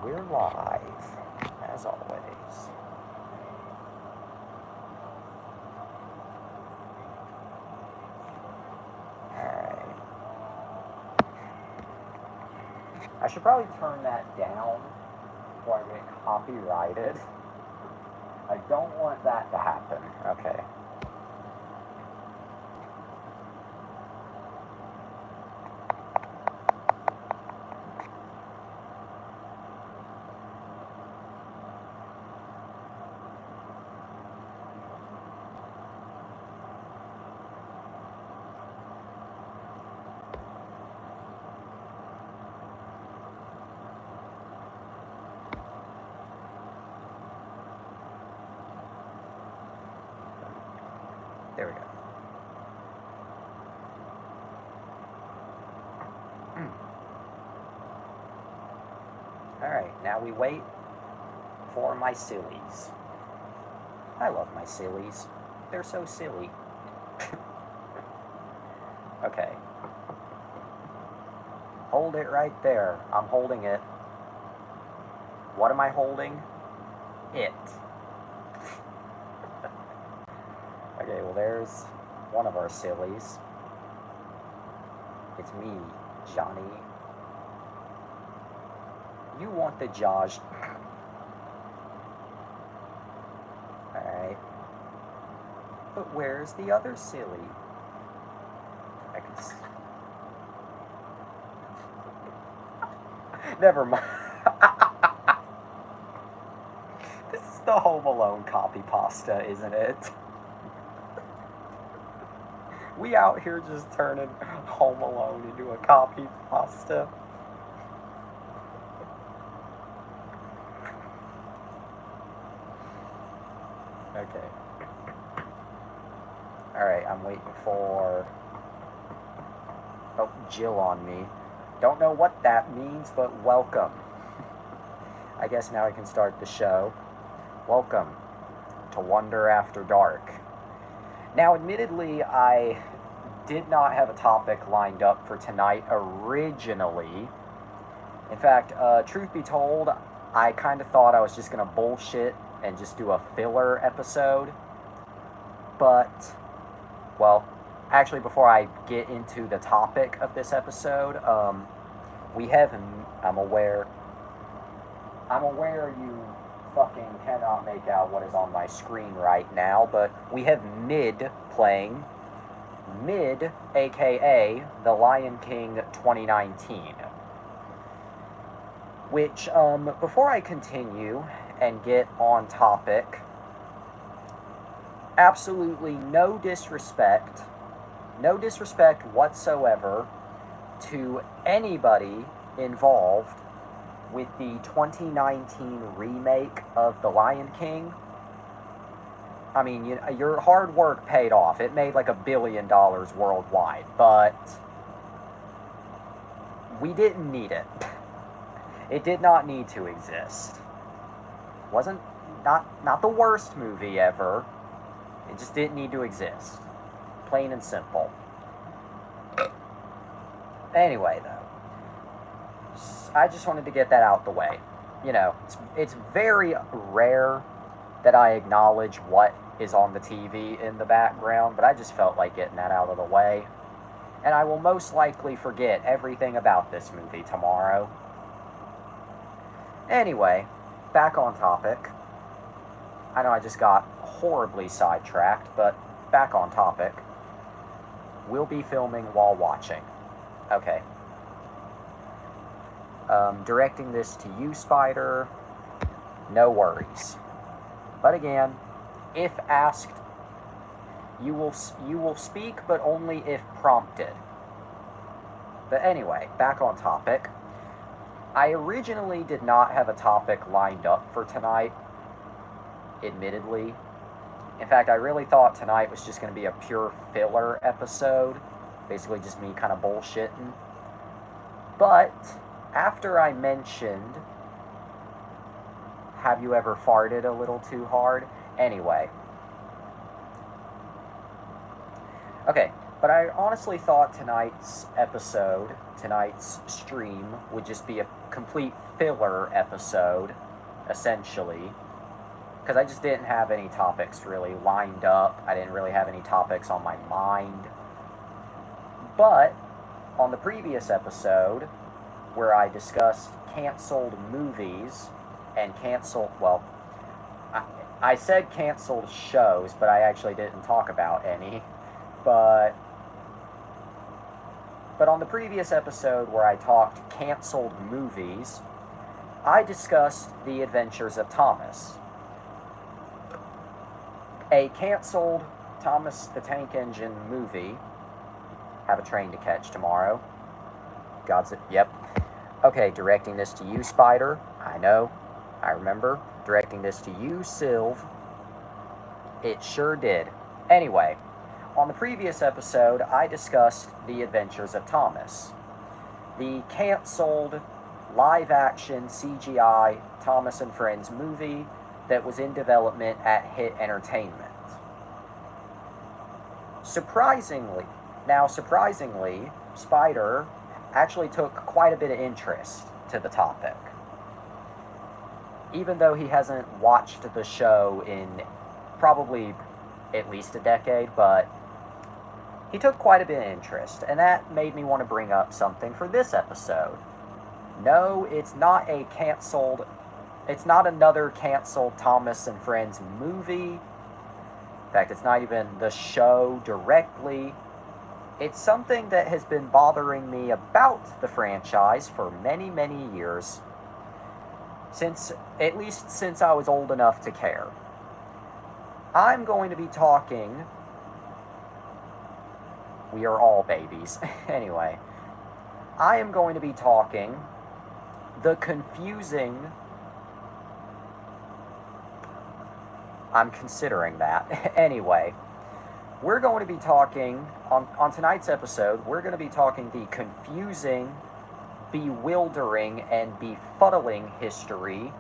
We're live, as always. Alright. I should probably turn that down before I get copyrighted. I don't want that to happen. Okay. There we go. Alright, now we wait for my sillies. I love my sillies. They're so silly. Okay. Hold it right there. I'm holding it. What am I holding? It. Okay, well there's one of our sillies. It's me, Johnny. You want the Josh. Alright. But where's the other silly? I can see. Never mind. This is the Home Alone copy pasta, isn't it? We out here just turning Home Alone into a copy pasta. Okay. Alright, I'm waiting for... Oh, Jill on me. Don't know what that means, but welcome. I guess now I can start the show. Welcome to Wonder After Dark. Now, admittedly, I did not have a topic lined up for tonight originally. In fact, truth be told, I kind of thought I was just going to bullshit and just do a filler episode. But, well, actually, before I get into the topic of this episode, we have, I'm aware you fucking cannot make out what is on my screen right now, but we have Mid playing. Mid, aka The Lion King 2019. Which, before I continue and get on topic, absolutely no disrespect whatsoever to anybody involved with the 2019 remake of The Lion King. I mean, your hard work paid off. It made like $1 billion worldwide, but we didn't need it. It did not need to exist. Wasn't not the worst movie ever. It just didn't need to exist. Plain and simple. Anyway, though, I just wanted to get that out the way. You know, it's very rare that I acknowledge what is on the TV in the background, but I just felt like getting that out of the way. And I will most likely forget everything about this movie tomorrow. Anyway, back on topic. I know I just got horribly sidetracked, but back on topic. We'll be filming while watching. Okay. Directing this to you, Spider. No worries. But again, if asked, you will speak, but only if prompted. But anyway, back on topic. I originally did not have a topic lined up for tonight, admittedly. In fact, I really thought tonight was just going to be a pure filler episode. Basically just me kind of bullshitting. But after I mentioned, have you ever farted a little too hard? Anyway. Okay, but I honestly thought tonight's episode, tonight's stream, would just be a complete filler episode, essentially, because I just didn't have any topics really lined up. I didn't really have any topics on my mind. But on the previous episode, where I discussed canceled movies and canceled, well, I said canceled shows, but I actually didn't talk about any. But on the previous episode where I talked canceled movies, I discussed The Adventures of Thomas, a canceled Thomas the Tank Engine movie. Have a train to catch tomorrow. God's it. Yep. Okay, directing this to you, Spider. I know. I remember. Directing this to you, Sylv. It sure did. Anyway, on the previous episode, I discussed The Adventures of Thomas, the canceled live-action CGI Thomas and Friends movie that was in development at Hit Entertainment. Surprisingly, Spider actually took quite a bit of interest to the topic. Even though he hasn't watched the show in probably at least a decade, but he took quite a bit of interest, and that made me want to bring up something for this episode. No, it's not another canceled Thomas and Friends movie. In fact, it's not even the show directly. It's something that has been bothering me about the franchise for many, many years. At least since I was old enough to care. I'm going to be talking... We are all babies. Anyway, I am going to be talking the confusing... I'm considering that. Anyway, we're going to be talking, on tonight's episode, we're going to be talking the confusing, bewildering, and befuddling history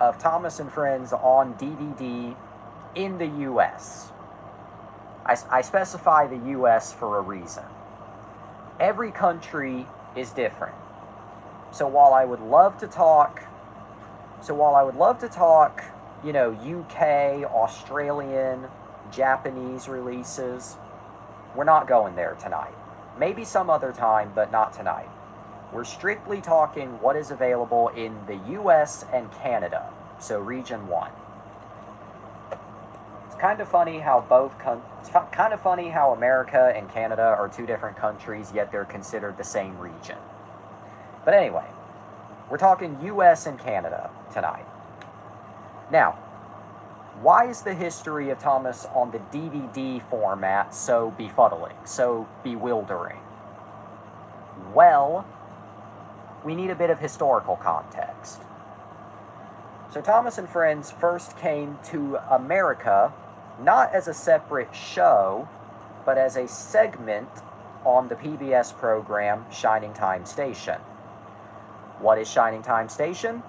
of Thomas and Friends on DVD in the U.S. I specify the U.S. for a reason. Every country is different. So while I would love to talk, UK, Australian, Japanese releases, we're not going there tonight. Maybe some other time, but not tonight. We're strictly talking what is available in the U.S. and Canada, so Region 1. It's kind of funny how America and Canada are two different countries, yet they're considered the same region. But anyway, we're talking U.S. and Canada tonight. Now, why is the history of Thomas on the DVD format so befuddling, so bewildering? Well, we need a bit of historical context. So Thomas and Friends first came to America not as a separate show, but as a segment on the PBS program Shining Time Station. What is Shining Time Station?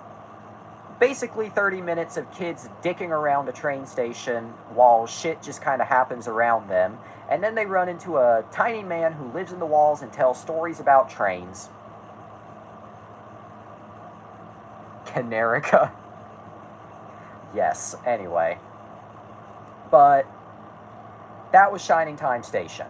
Basically 30 minutes of kids dicking around a train station while shit just kind of happens around them, and then they run into a tiny man who lives in the walls and tells stories about trains. Canerica. Yes, anyway. But that was Shining Time Station.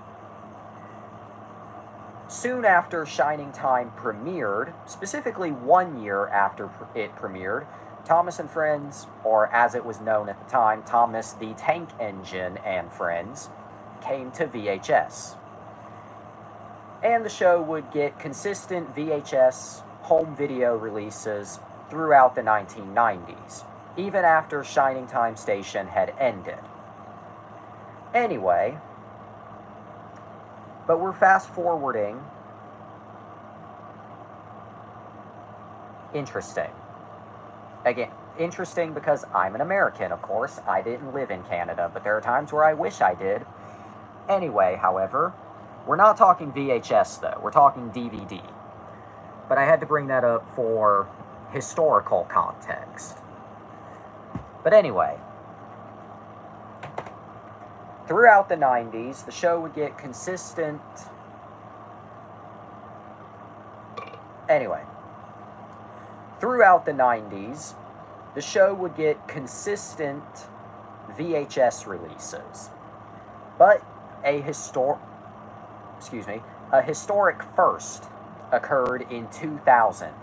Soon after Shining Time premiered, specifically 1 year after it premiered, Thomas and Friends, or as it was known at the time, Thomas the Tank Engine and Friends, came to VHS. And the show would get consistent VHS home video releases throughout the 1990s, even after Shining Time Station had ended. Anyway, but we're fast-forwarding. Interesting. Again, interesting because I'm an American, of course. I didn't live in Canada, but there are times where I wish I did. Anyway, however, we're not talking VHS, though. We're talking DVD. But I had to bring that up for historical context. But anyway, throughout the 90s, the show would get consistent... throughout the 90s, the show would get consistent VHS releases. But a historic first occurred in 2000.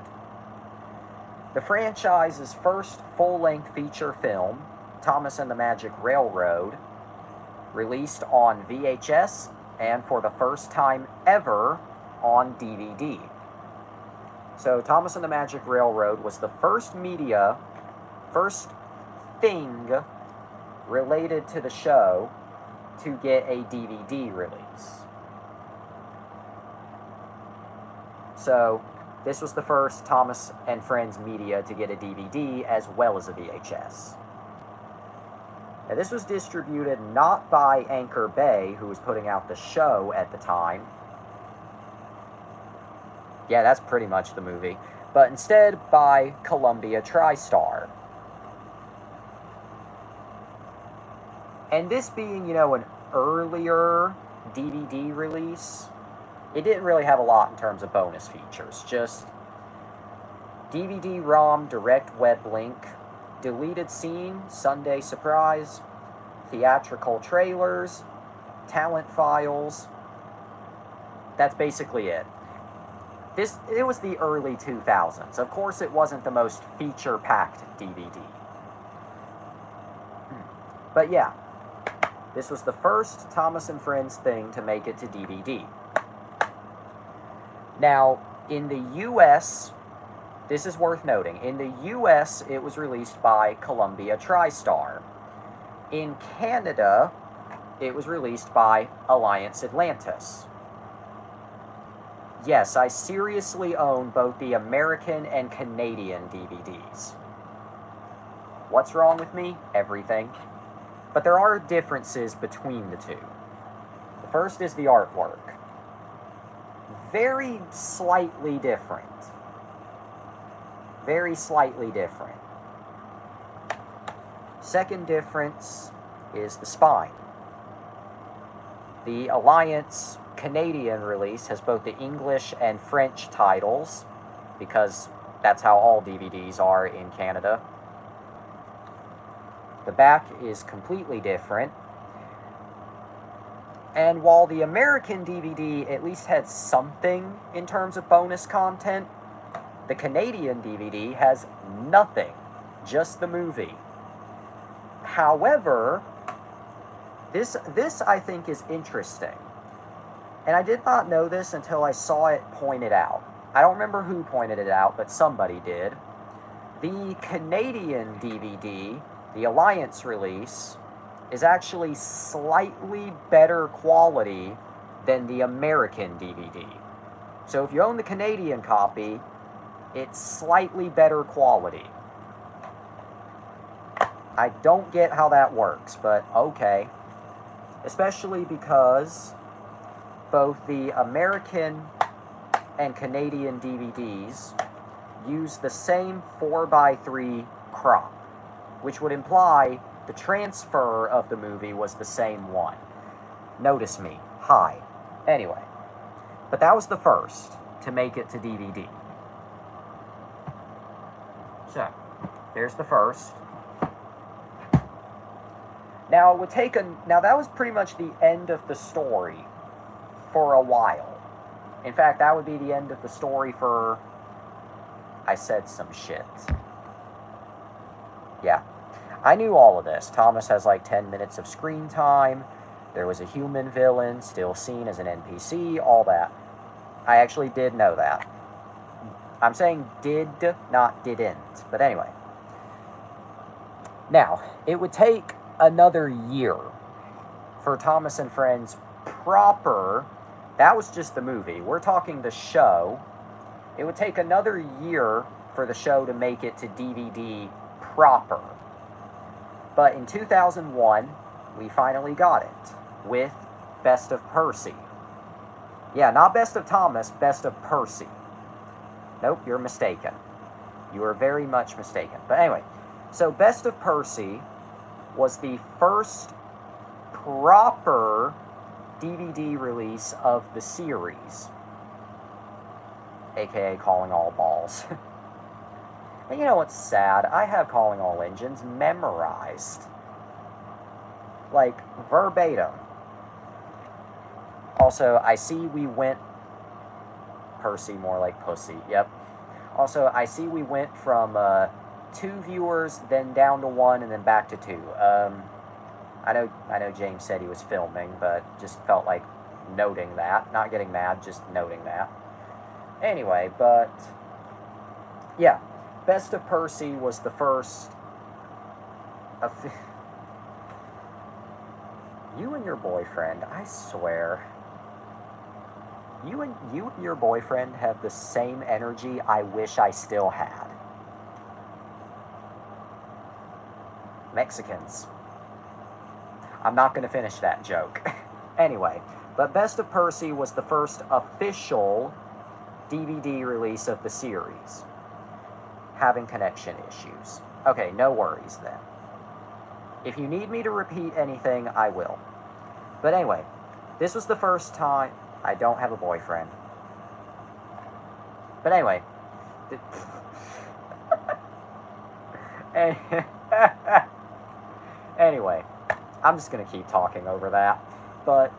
The franchise's first full-length feature film, Thomas and the Magic Railroad, released on VHS and for the first time ever on DVD. So Thomas and the Magic Railroad was the first thing related to the show to get a DVD release. So this was the first Thomas and Friends media to get a DVD as well as a VHS. Now, this was distributed not by Anchor Bay, who was putting out the show at the time. Yeah, that's pretty much the movie. But instead by Columbia TriStar. And this being, an earlier DVD release, it didn't really have a lot in terms of bonus features. Just DVD-ROM direct web link, deleted scene, Sunday surprise, theatrical trailers, talent files. That's basically it. It was the early 2000s. Of course, it wasn't the most feature-packed DVD. But yeah, this was the first Thomas and Friends thing to make it to DVD. Now, in the U.S., this is worth noting, in the U.S., it was released by Columbia TriStar. In Canada, it was released by Alliance Atlantis. Yes, I seriously own both the American and Canadian DVDs. What's wrong with me? Everything. But there are differences between the two. The first is the artwork. Very slightly different. Very slightly different. Second difference is the spine. The Alliance Canadian release has both the English and French titles, because that's how all DVDs are in Canada. The back is completely different. And while the American DVD at least had something in terms of bonus content, the Canadian DVD has nothing, just the movie. However, this I think is interesting. And I did not know this until I saw it pointed out. I don't remember who pointed it out, but somebody did. The Canadian DVD, the Alliance release, is actually slightly better quality than the American DVD. So if you own the Canadian copy, it's slightly better quality. I don't get how that works, but okay. Especially because both the American and Canadian DVDs use the same 4:3 crop, which would imply the transfer of the movie was the same one. Notice me. Hi. Anyway. But that was the first to make it to DVD. So, there's the first. Now, it would take now that was pretty much the end of the story for a while. In fact, that would be the end of the story for... I said some shit. Yeah. I knew all of this. Thomas has like 10 minutes of screen time. There was a human villain, still seen as an NPC, all that. I actually did know that. I'm saying did, not didn't. But anyway. Now, it would take another year for Thomas and Friends proper. That was just the movie. We're talking the show. It would take another year for the show to make it to DVD proper. But in 2001, we finally got it with Best of Percy. Yeah, not Best of Thomas, Best of Percy. Nope, you're mistaken. You are very much mistaken. But anyway, so Best of Percy was the first proper DVD release of the series, aka Calling All Balls. And you know what's sad? I have Calling All Engines memorized. Like, verbatim. Also, I see we went... Percy, more like pussy, yep. Also, I see we went from 2 viewers, then down to 1, and then back to 2. I know James said he was filming, but just felt like noting that. Not getting mad, just noting that. Anyway, but... yeah. Best of Percy was the first... You and your boyfriend, I swear... You and your boyfriend have the same energy I wish I still had. Mexicans. I'm not going to finish that joke. Anyway, but Best of Percy was the first official DVD release of the series. Having connection issues. Okay, no worries then. If you need me to repeat anything, I will. But anyway, this was the first time... I don't have a boyfriend. But anyway. Anyway, I'm just going to keep talking over that. But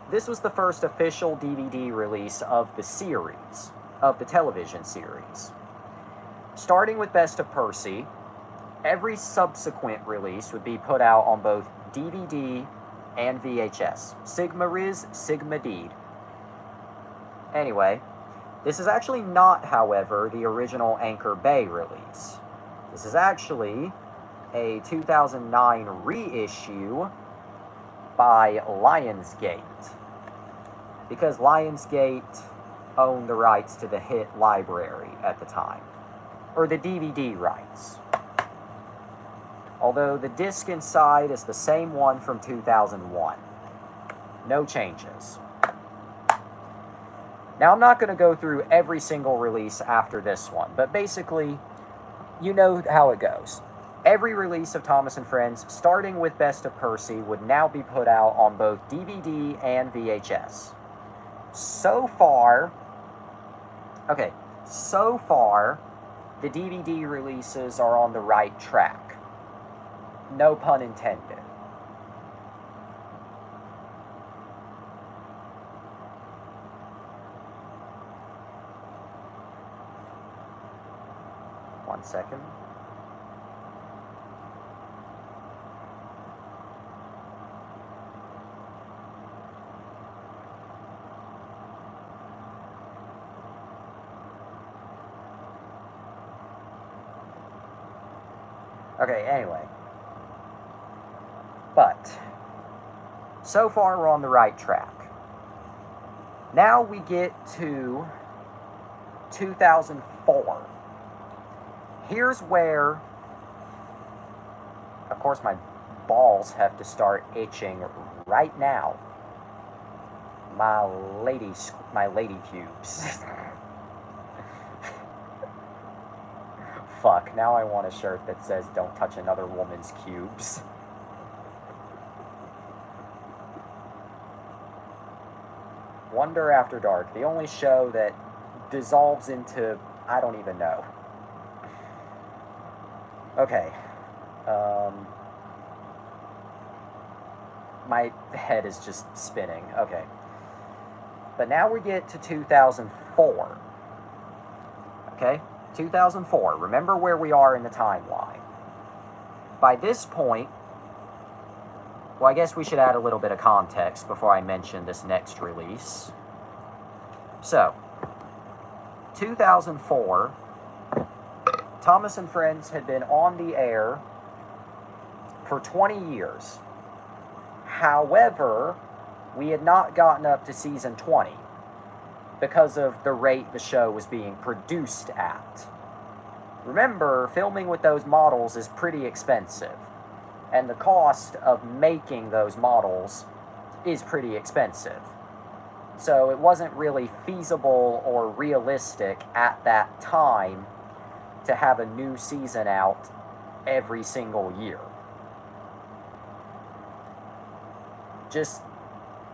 this was the first official DVD release of the series, of the television series. Starting with Best of Percy, every subsequent release would be put out on both DVD and VHS. Sigma Riz, Sigma Deed. Anyway, this is actually not, however, the original Anchor Bay release. This is actually a 2009 reissue by Lionsgate. Because Lionsgate owned the rights to the hit library at the time. Or the DVD rights. Although the disc inside is the same one from 2001. No changes. Now, I'm not going to go through every single release after this one, but basically, you know how it goes. Every release of Thomas and Friends, starting with Best of Percy, would now be put out on both DVD and VHS. So far, the DVD releases are on the right track. No pun intended. One second. Okay, anyway. But, so far we're on the right track. Now we get to 2004. Here's where, of course, my balls have to start itching right now. My lady cubes. Fuck, now I want a shirt that says, "Don't touch another woman's cubes." Wonder After Dark, the only show that dissolves into, I don't even know. Okay. My head is just spinning. Okay. But now we get to 2004. Okay? 2004. Remember where we are in the timeline. By this point, well, I guess we should add a little bit of context before I mention this next release. So, 2004, Thomas and Friends had been on the air for 20 years. However, we had not gotten up to season 20 because of the rate the show was being produced at. Remember, filming with those models is pretty expensive, and the cost of making those models is pretty expensive. So it wasn't really feasible or realistic at that time to have a new season out every single year. Just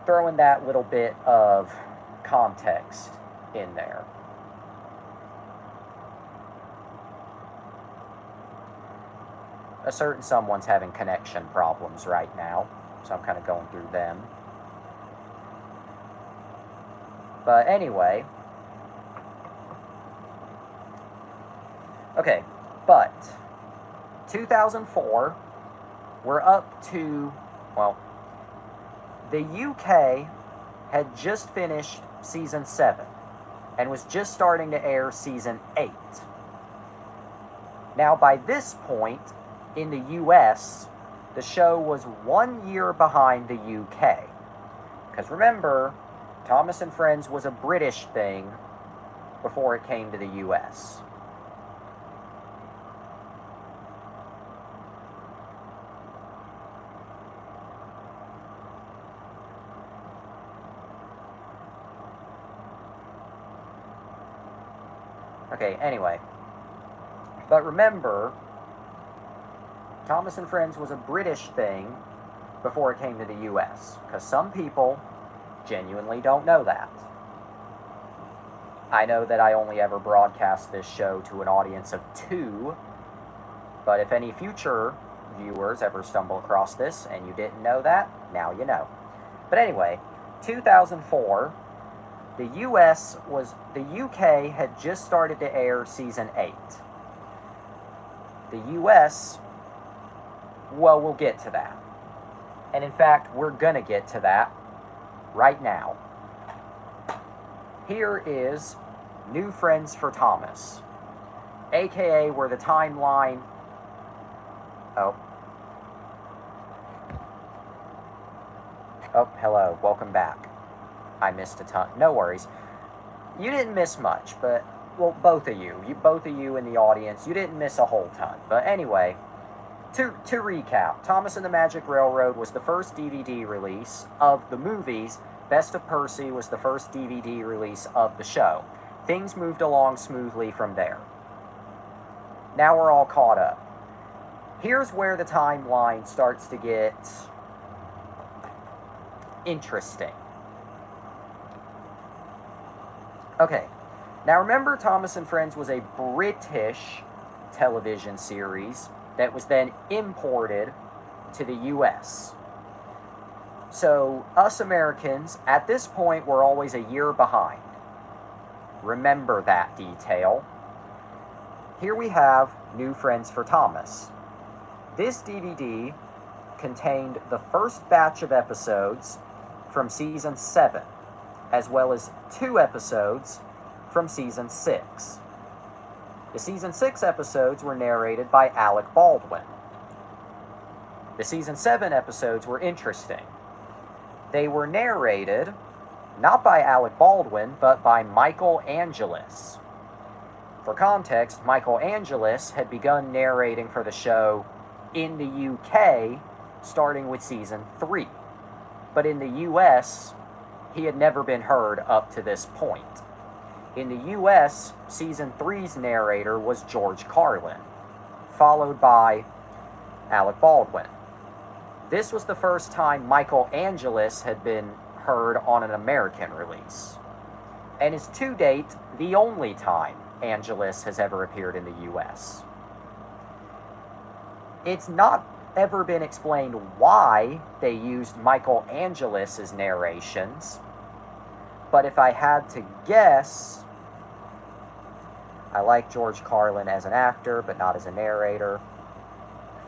throwing that little bit of context in there. a certain someone's having connection problems right now, so I'm kind of going through them. But anyway, okay, but 2004, we're up to, well, the UK had just finished season 7 and was just starting to air season 8. Now, by this point, in the US, the show was 1 year behind the UK. Because remember, Thomas and Friends was a British thing before it came to the US. Okay, anyway. But remember, Thomas and Friends was a British thing before it came to the US. Because some people genuinely don't know that. I know that I only ever broadcast this show to an audience of 2, but if any future viewers ever stumble across this and you didn't know that, now you know. But anyway, 2004, the UK had just started to air season 8. The US, well, we'll get to that. And in fact, we're gonna get to that right now. Here is New Friends for Thomas, aka where the timeline... Oh, hello, welcome back. I missed a ton. No worries. You didn't miss much, but, well, both of you in the audience, you didn't miss a whole ton. But anyway, to recap, Thomas and the Magic Railroad was the first DVD release of the movies. Best of Percy was the first DVD release of the show. Things moved along smoothly from there. Now we're all caught up. Here's where the timeline starts to get interesting. Okay, now remember Thomas and Friends was a British television series that was then imported to the US. So us Americans, at this point, were always a year behind. Remember that detail. Here we have New Friends for Thomas. This DVD contained the first batch of episodes from season 7, as well as 2 episodes from season 6. The season 6 episodes were narrated by Alec Baldwin. The season 7 episodes were interesting. They were narrated not by Alec Baldwin, but by Michael Angelis. For context, Michael Angelis had begun narrating for the show in the UK starting with season 3. But in the US, he had never been heard up to this point. In the US, season 3's narrator was George Carlin, followed by Alec Baldwin. This was the first time Michael Angelis had been heard on an American release, and is to date the only time Angelis has ever appeared in the US. It's not ever been explained why they used Michael Angelis' narrations, but if I had to guess, I like George Carlin as an actor, but not as a narrator.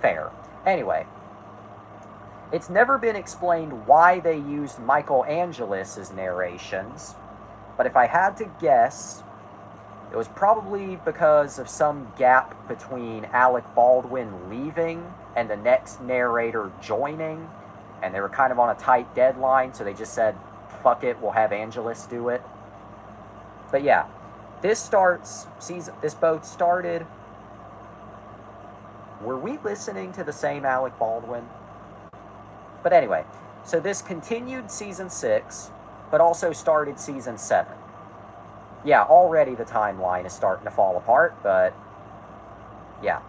Fair. Anyway, it's never been explained why they used Michael Angelis' narrations, but if I had to guess, it was probably because of some gap between Alec Baldwin leaving and the next narrator joining, and they were kind of on a tight deadline, so they just said, fuck it, we'll have Angelis do it. But yeah, this both started... Were we listening to the same Alec Baldwin? But anyway, so this continued season 6, but also started season 7. Yeah, already the timeline is starting to fall apart, but yeah.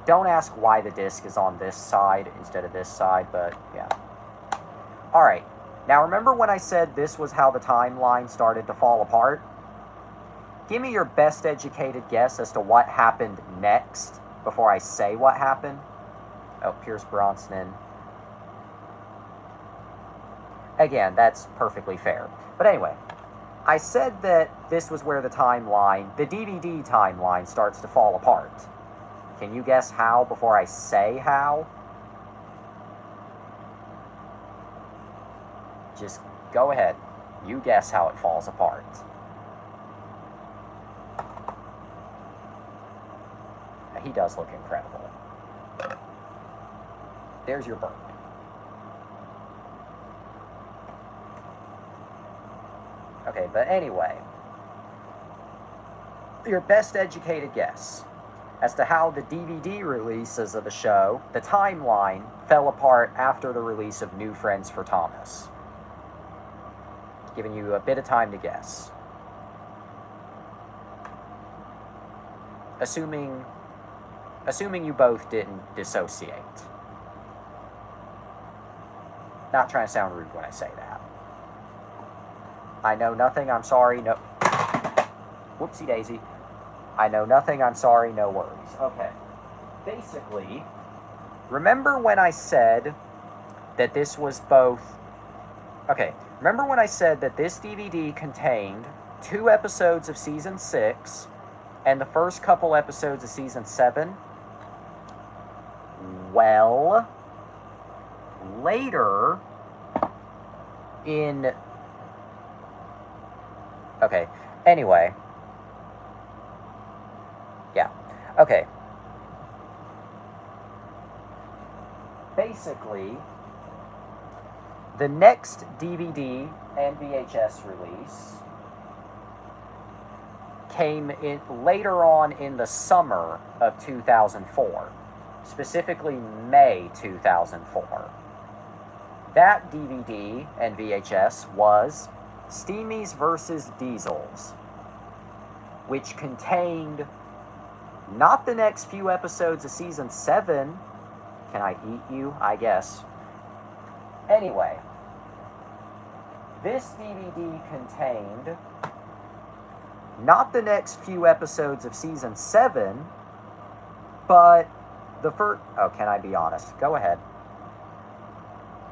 Don't ask why the disc is on this side instead of this side, but yeah. Alright, now remember when I said this was how the timeline started to fall apart? Give me your best educated guess as to what happened next before I say what happened. Oh, Pierce Brosnan. Again, that's perfectly fair. But anyway, I said that this was where the timeline, the DVD timeline, starts to fall apart. Can you guess how before I say how? Just go ahead. You guess how it falls apart. He does look incredible. There's your bird. Okay, but anyway, your best educated guess as to how the DVD releases of the show, the timeline, fell apart after the release of New Friends for Thomas. Giving you a bit of time to guess. Assuming you both didn't dissociate. Not trying to sound rude when I say that. I know nothing, I'm sorry, no... Whoopsie daisy. I know nothing, I'm sorry, no worries. Okay. Basically, remember when I said that this was both... Okay, remember when I said that this DVD contained 2 episodes of Season 6 and the first couple episodes of Season 7? Well, later in... Okay, anyway. Yeah, okay. Basically, the next DVD and VHS release came in later on in the summer of 2004. Specifically May 2004. That DVD and VHS was Steamies vs. Diesels, which contained not the next few episodes of Season 7. Can I eat you? I guess. Anyway, this DVD contained not the next few episodes of Season 7, but the first... Oh, can I be honest? Go ahead.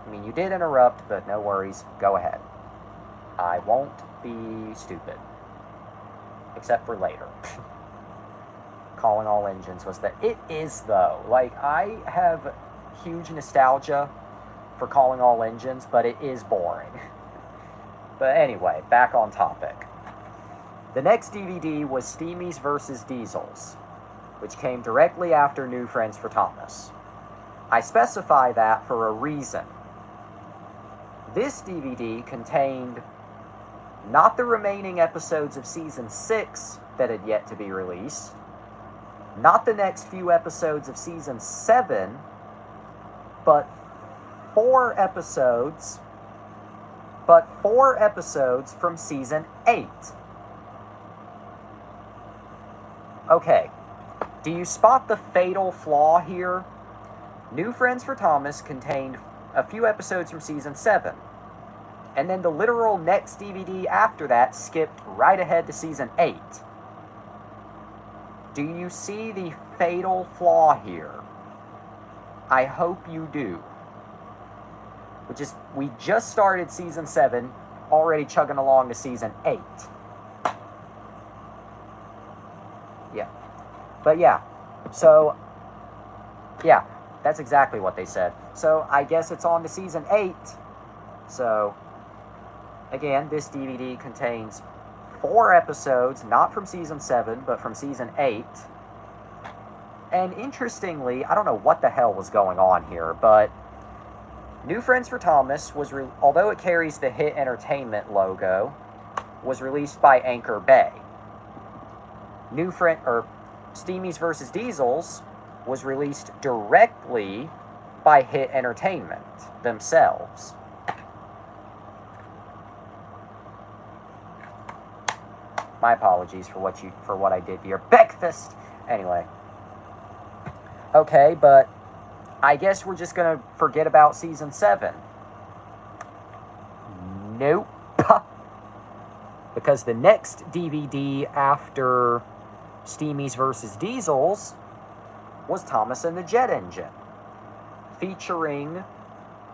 I mean, you did interrupt, but no worries. Go ahead. I won't be stupid. Except for later. Calling All Engines was the... It is, though. Like, I have huge nostalgia for Calling All Engines, but it is boring. But anyway, back on topic. The next DVD was Steamies vs. Diesels, which came directly after New Friends for Thomas. I specify that for a reason. This DVD contained not the remaining episodes of Season 6 that had yet to be released, not the next few episodes of Season 7, but 4 episodes from Season 8. Okay, do you spot the fatal flaw here? New Friends for Thomas contained a few episodes from Season 7, and then the literal next DVD after that skipped right ahead to Season 8. Do you see the fatal flaw here? I hope you do. We just started Season 7, already chugging along to Season 8. Yeah. But yeah, so, yeah, that's exactly what they said. So I guess it's on to Season 8. So, again, this DVD contains 4 episodes, not from Season 7, but from Season 8. And interestingly, I don't know what the hell was going on here, but New Friends for Thomas was, although it carries the Hit Entertainment logo, was released by Anchor Bay. Steamies vs. Diesels was released directly by Hit Entertainment themselves. My apologies for what I did to your breakfast. Anyway. Okay, but I guess we're just gonna forget about Season 7. Nope. The because the next DVD after Steamies vs. Diesels was Thomas and the Jet Engine, featuring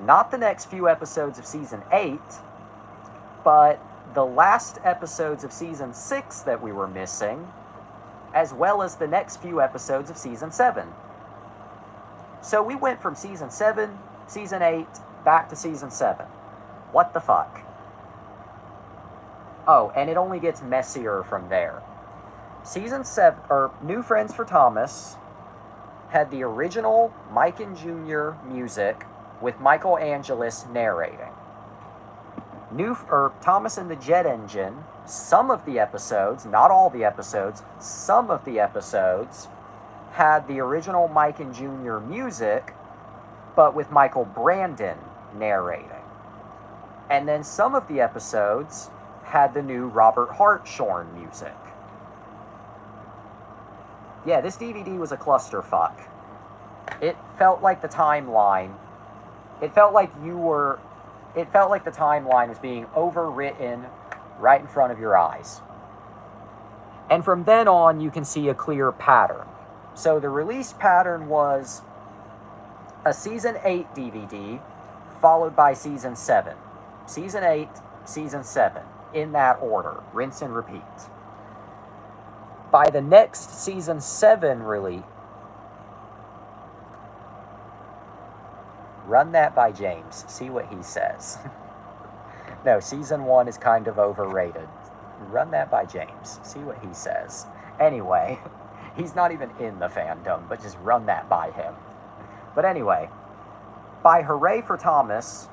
not the next few episodes of Season 8, but the last episodes of Season 6 that we were missing, as well as the next few episodes of Season 7. So we went from Season 7, Season 8, back to Season 7. What the fuck? Oh, and it only gets messier from there. Season 7, or New Friends for Thomas, had the original Mike and Jr. music with Michael Angelis narrating. Thomas and the Jet Engine, some of the episodes, not all the episodes, some of the episodes had the original Mike and Jr. music, but with Michael Brandon narrating. And then some of the episodes had the new Robert Hartshorn music. Yeah, this DVD was a clusterfuck. It felt like the timeline. It felt like the timeline was being overwritten right in front of your eyes. And from then on, you can see a clear pattern. So the release pattern was a Season 8 DVD, followed by Season 7. Season 8, Season 7, in that order. Rinse and repeat. By the next Season 7 release... Run that by James. See what he says. No, Season 1 is kind of overrated. Run that by James. See what he says. Anyway, he's not even in the fandom, but just run that by him. But anyway, by Hooray for Thomas,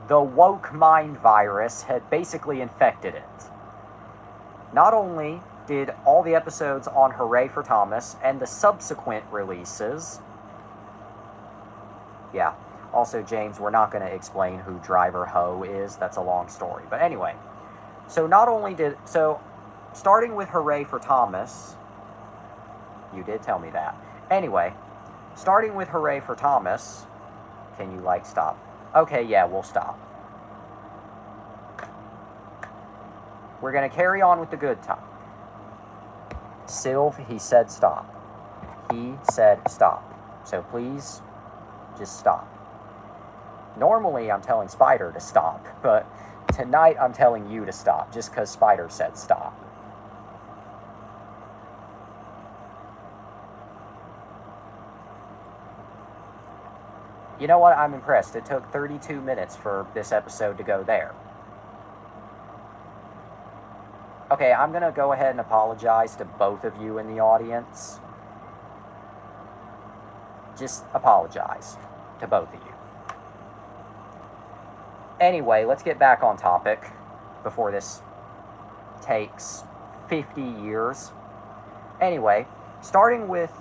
the woke mind virus had basically infected it. Not only did all the episodes on Hooray for Thomas and the subsequent releases... Yeah, also, James, we're not going to explain who Driver Ho is. That's a long story. But anyway, starting with Hooray for Thomas... You did tell me that. Anyway, starting with Hooray for Thomas... Can you, stop? Okay, yeah, we'll stop. We're going to carry on with the good time. Sylv, he said stop. He said stop. So please, just stop. Normally, I'm telling Spider to stop, but tonight I'm telling you to stop, just because Spider said stop. You know what? I'm impressed. It took 32 minutes for this episode to go there. Okay, I'm going to go ahead and apologize to both of you in the audience. Just apologize to both of you. Anyway, let's get back on topic before this takes 50 years. Anyway, starting with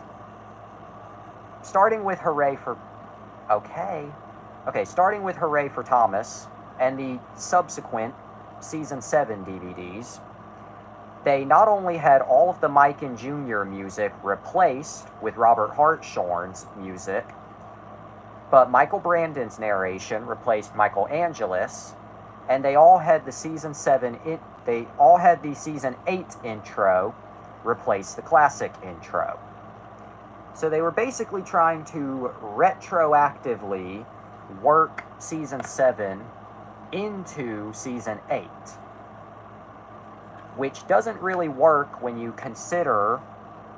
Hooray for... starting with Hooray for Thomas and the subsequent Season 7 DVDs, they not only had all of the Mike and Jr. music replaced with Robert Hartshorn's music, but Michael Brandon's narration replaced Michael Angelis, and they all had the Season 8 intro replace the classic intro. So they were basically trying to retroactively work Season 7 into Season 8. Which doesn't really work when you consider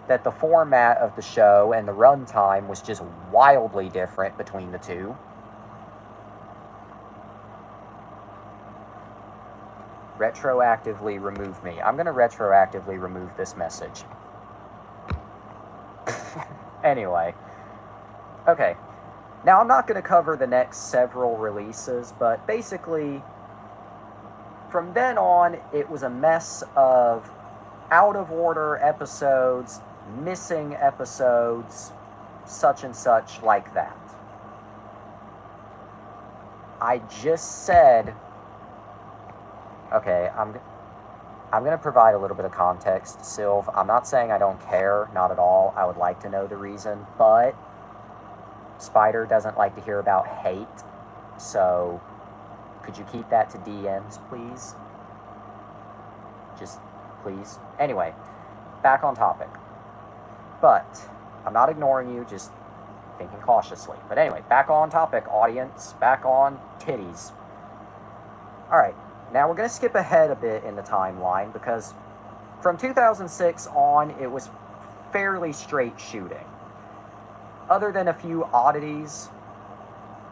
that the format of the show and the runtime was just wildly different between the two. Retroactively remove me. I'm going to retroactively remove this message. Anyway. Okay. Now, I'm not going to cover the next several releases, but basically, from then on, it was a mess of out-of-order episodes, missing episodes, such and such like that. I just said... Okay, I'm going to provide a little bit of context, Sylv. I'm not saying I don't care, not at all. I would like to know the reason, but Spider doesn't like to hear about hate, so could you keep that to DMs, please? Just please. Anyway, back on topic. But I'm not ignoring you, just thinking cautiously. But anyway, back on topic, audience. Back on titties. Alright, now we're going to skip ahead a bit in the timeline because from 2006 on, it was fairly straight shooting. Other than a few oddities,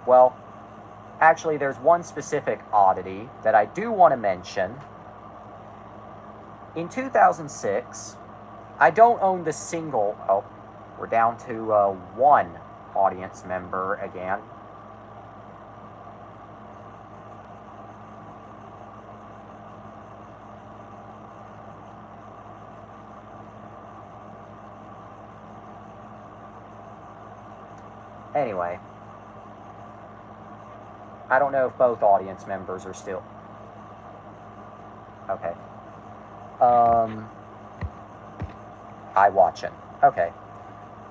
well, actually there's one specific oddity that I do want to mention. In 2006, I don't own the single... Oh, we're down to one audience member again. Anyway, I don't know if both audience members are still... Okay. I watching. Okay.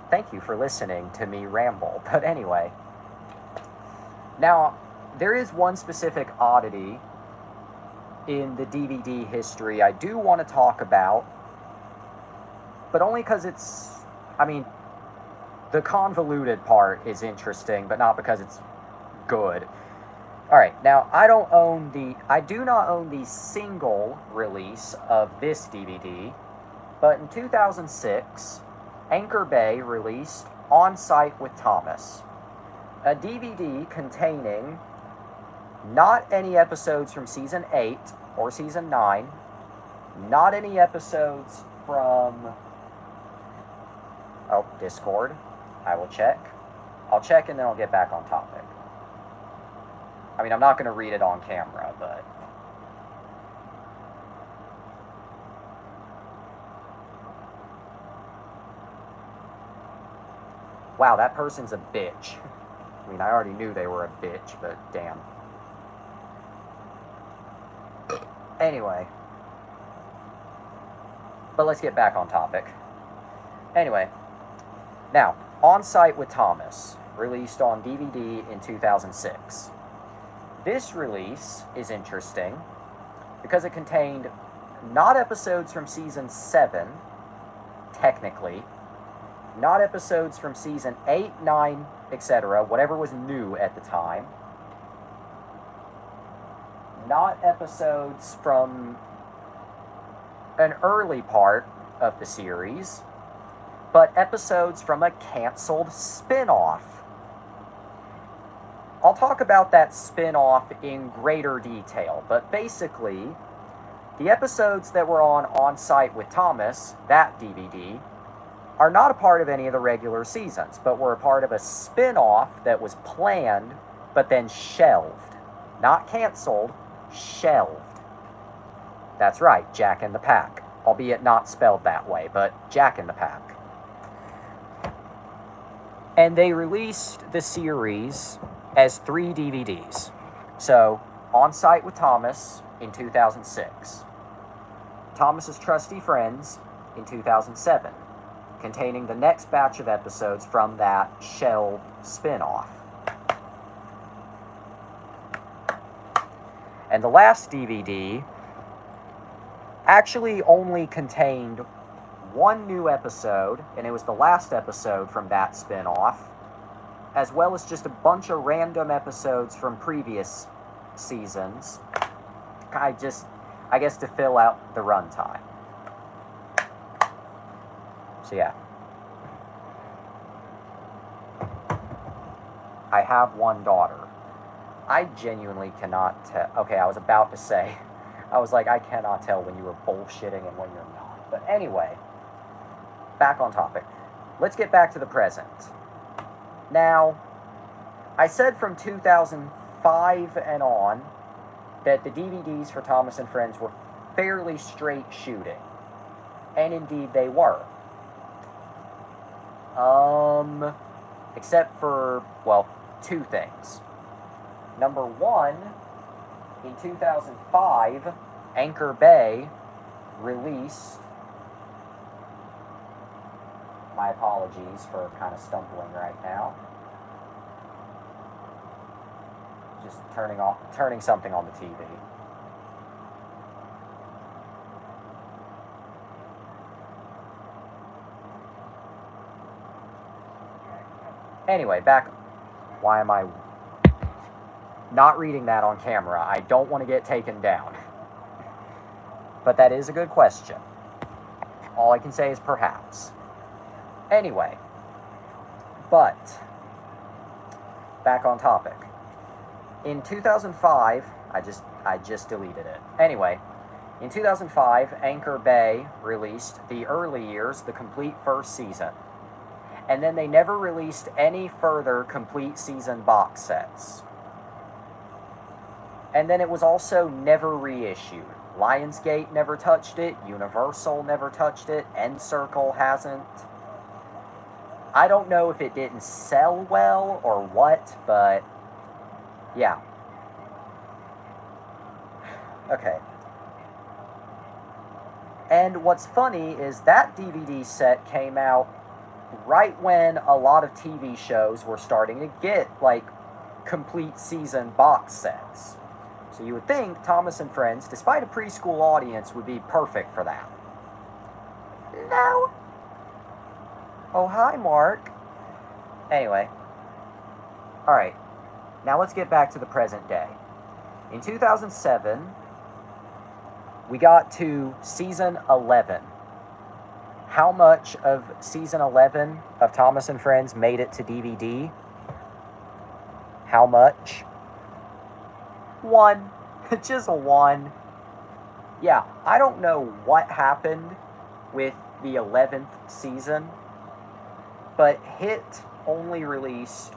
Thank you for listening to me ramble. But anyway. Now, there is one specific oddity in the DVD history I do want to talk about. But only because it's... I mean, the convoluted part is interesting, but not because it's good. Alright, now, I do not own the single release of this DVD, but in 2006, Anchor Bay released On Site with Thomas, a DVD containing not any episodes from Season 8 or Season 9, not any episodes from... Oh, Discord. I will check. I'll check and then I'll get back on topic. I mean, I'm not going to read it on camera, but... Wow, that person's a bitch. I mean, I already knew they were a bitch, but damn. Anyway. But let's get back on topic. Anyway. Now, On Site with Thomas, released on DVD in 2006. This release is interesting because it contained not episodes from Season 7, technically, not episodes from Season 8, 9, etc., whatever was new at the time, not episodes from an early part of the series, but episodes from a canceled spin-off. I'll talk about that spin-off in greater detail, but basically, the episodes that were On Site with Thomas, that DVD, are not a part of any of the regular seasons, but were a part of a spin-off that was planned, but then shelved. Not canceled, shelved. That's right, Jack in the Pack. Albeit not spelled that way, but Jack in the Pack. And they released the series as 3 DVDs. So, On Site with Thomas in 2006. Thomas's Trusty Friends in 2007, containing the next batch of episodes from that shelved spin-off. And the last DVD actually only contained one new episode, and it was the last episode from that spin-off, as well as just a bunch of random episodes from previous seasons. I guess to fill out the runtime. So yeah. I have one daughter. I genuinely cannot tell. Okay, I was about to say. I was like, I cannot tell when you were bullshitting and when you're not. But anyway, back on topic. Let's get back to the present. Now, I said from 2005 and on that the DVDs for Thomas and Friends were fairly straight shooting. And indeed they were. Except for, well, 2 things. Number 1, in 2005, Anchor Bay released... My apologies for kind of stumbling right now. Just turning something on the TV. Anyway, back... Why am I not reading that on camera? I don't want to get taken down. But that is a good question. All I can say is perhaps. Anyway, but back on topic. In 2005, I just deleted it. Anyway, in 2005, Anchor Bay released the early years, the complete first season. And then they never released any further complete season box sets. And then it was also never reissued. Lionsgate never touched it, Universal never touched it, N-Circle hasn't. I don't know if it didn't sell well or what, but yeah. Okay. And what's funny is that DVD set came out right when a lot of TV shows were starting to get, like, complete season box sets. So you would think Thomas and Friends, despite a preschool audience, would be perfect for that. No. Oh, hi, Mark. Anyway. Alright. Now let's get back to the present day. In 2007, we got to season 11. How much of season 11 of Thomas and Friends made it to DVD? How much? 1. Just 1. Yeah, I don't know what happened with the 11th season, but Hit only released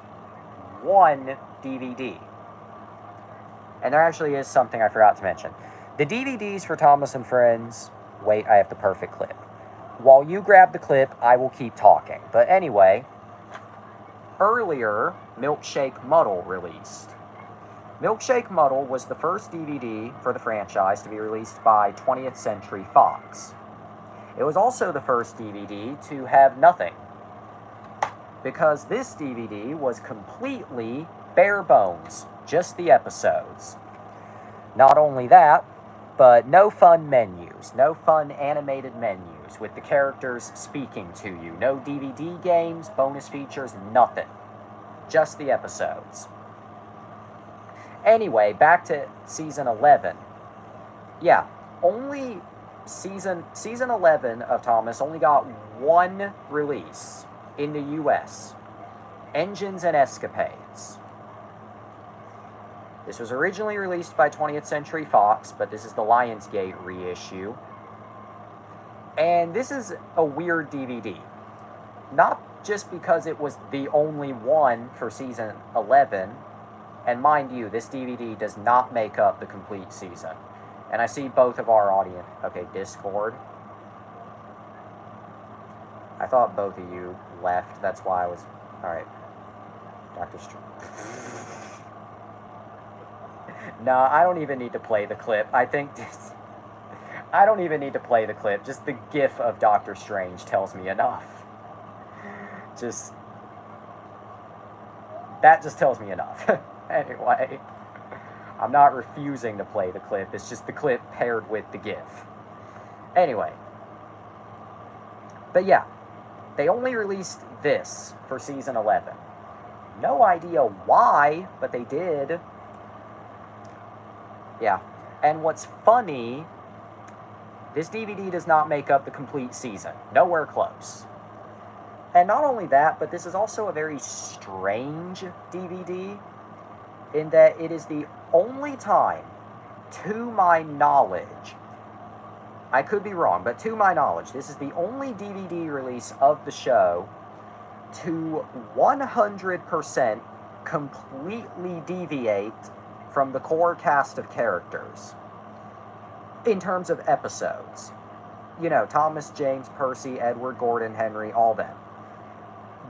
1 DVD. And there actually is something I forgot to mention. The DVDs for Thomas and Friends... Wait, I have the perfect clip. While you grab the clip, I will keep talking. But anyway, earlier, Milkshake Muddle released. Milkshake Muddle was the first DVD for the franchise to be released by 20th Century Fox. It was also the first DVD to have nothing, because this DVD was completely bare bones, just the episodes. Not only that, but no fun menus, no fun animated menus with the characters speaking to you, no DVD games, bonus features, nothing. Just the episodes. Anyway, back to season 11. Yeah, only season 11 of Thomas only got 1 release in the US. Engines and Escapades. This was originally released by 20th Century Fox, but this is the Lionsgate reissue. And this is a weird DVD. Not just because it was the only one for season 11, and mind you, this DVD does not make up the complete season. And I see both of our audience... Okay, Discord. I thought both of you left, that's why I was... Alright. Dr. No, I don't even need to play the clip. I think this... I don't even need to play the clip. Just the gif of Doctor Strange tells me enough. That just tells me enough. Anyway, I'm not refusing to play the clip. It's just the clip paired with the gif. Anyway. But yeah, they only released this for season 11. No idea why, but they did. Yeah, and what's funny, this DVD does not make up the complete season. Nowhere close. And not only that, but this is also a very strange DVD, in that it is the only time, to my knowledge, I could be wrong, but to my knowledge, this is the only DVD release of the show to 100% completely deviate from the core cast of characters in terms of episodes. You know, Thomas, James, Percy, Edward, Gordon, Henry, all them.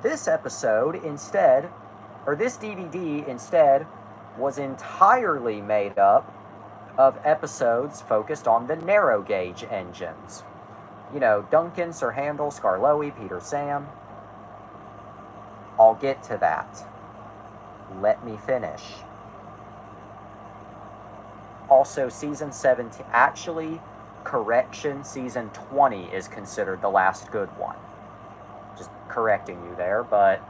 This episode instead, or this DVD instead, was entirely made up of episodes focused on the narrow gauge engines. You know, Duncan, Sir Handel, Skarloey, Peter Sam. I'll get to that. Let me finish. Also, season 17, actually, correction, season 20 is considered the last good one. Just correcting you there, but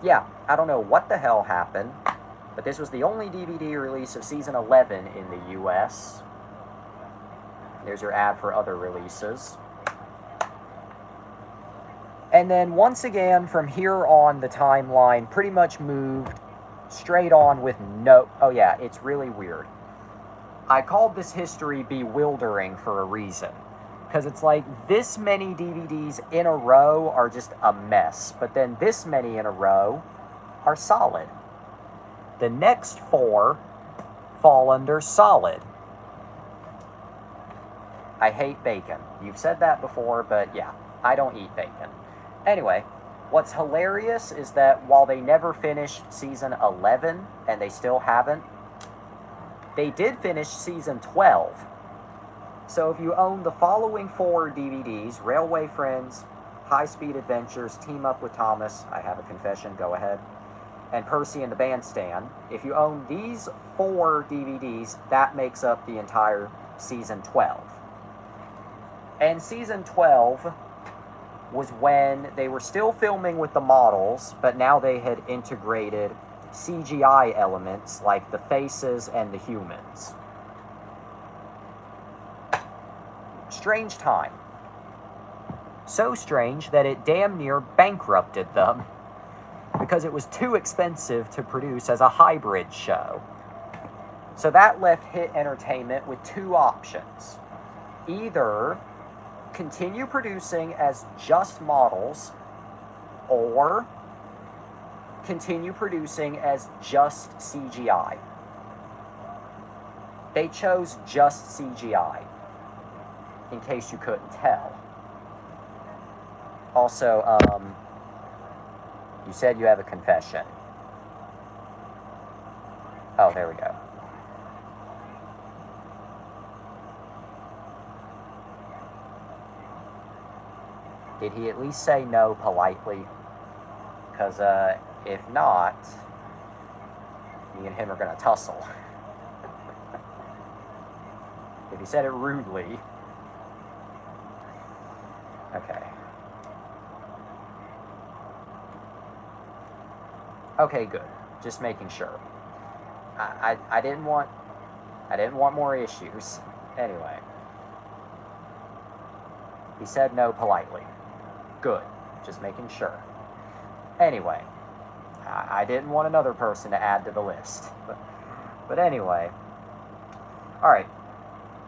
yeah, I don't know what the hell happened, but this was the only DVD release of season 11 in the US. There's your ad for other releases. And then once again, from here on, the timeline pretty much moved straight on with no... Oh yeah, it's really weird. I called this history bewildering for a reason. Because it's like, this many DVDs in a row are just a mess. But then this many in a row are solid. The next 4 fall under solid. I hate bacon. You've said that before, but yeah, I don't eat bacon. Anyway, what's hilarious is that while they never finished season 11, and they still haven't, they did finish season 12. So if you own the following 4 DVDs, Railway Friends, High Speed Adventures, Team Up with Thomas, I have a confession, go ahead, and Percy and the Bandstand, if you own these 4 DVDs, that makes up the entire season 12. And season 12 was when they were still filming with the models, but now they had integrated CGI elements like the faces and the humans. Strange time. So strange that it damn near bankrupted them because it was too expensive to produce as a hybrid show. So that left Hit Entertainment with 2 options. Either continue producing as just models, or continue producing as just CGI. They chose just CGI, in case you couldn't tell. Also, you said you have a confession. Oh, there we go. Did he at least say no politely? Because, if not, me and him are going to tussle. If he said it rudely... Okay. Okay, good. Just making sure. I didn't want more issues. Anyway. He said no politely. Good. Just making sure. Anyway. I didn't want another person to add to the list. But anyway. Alright.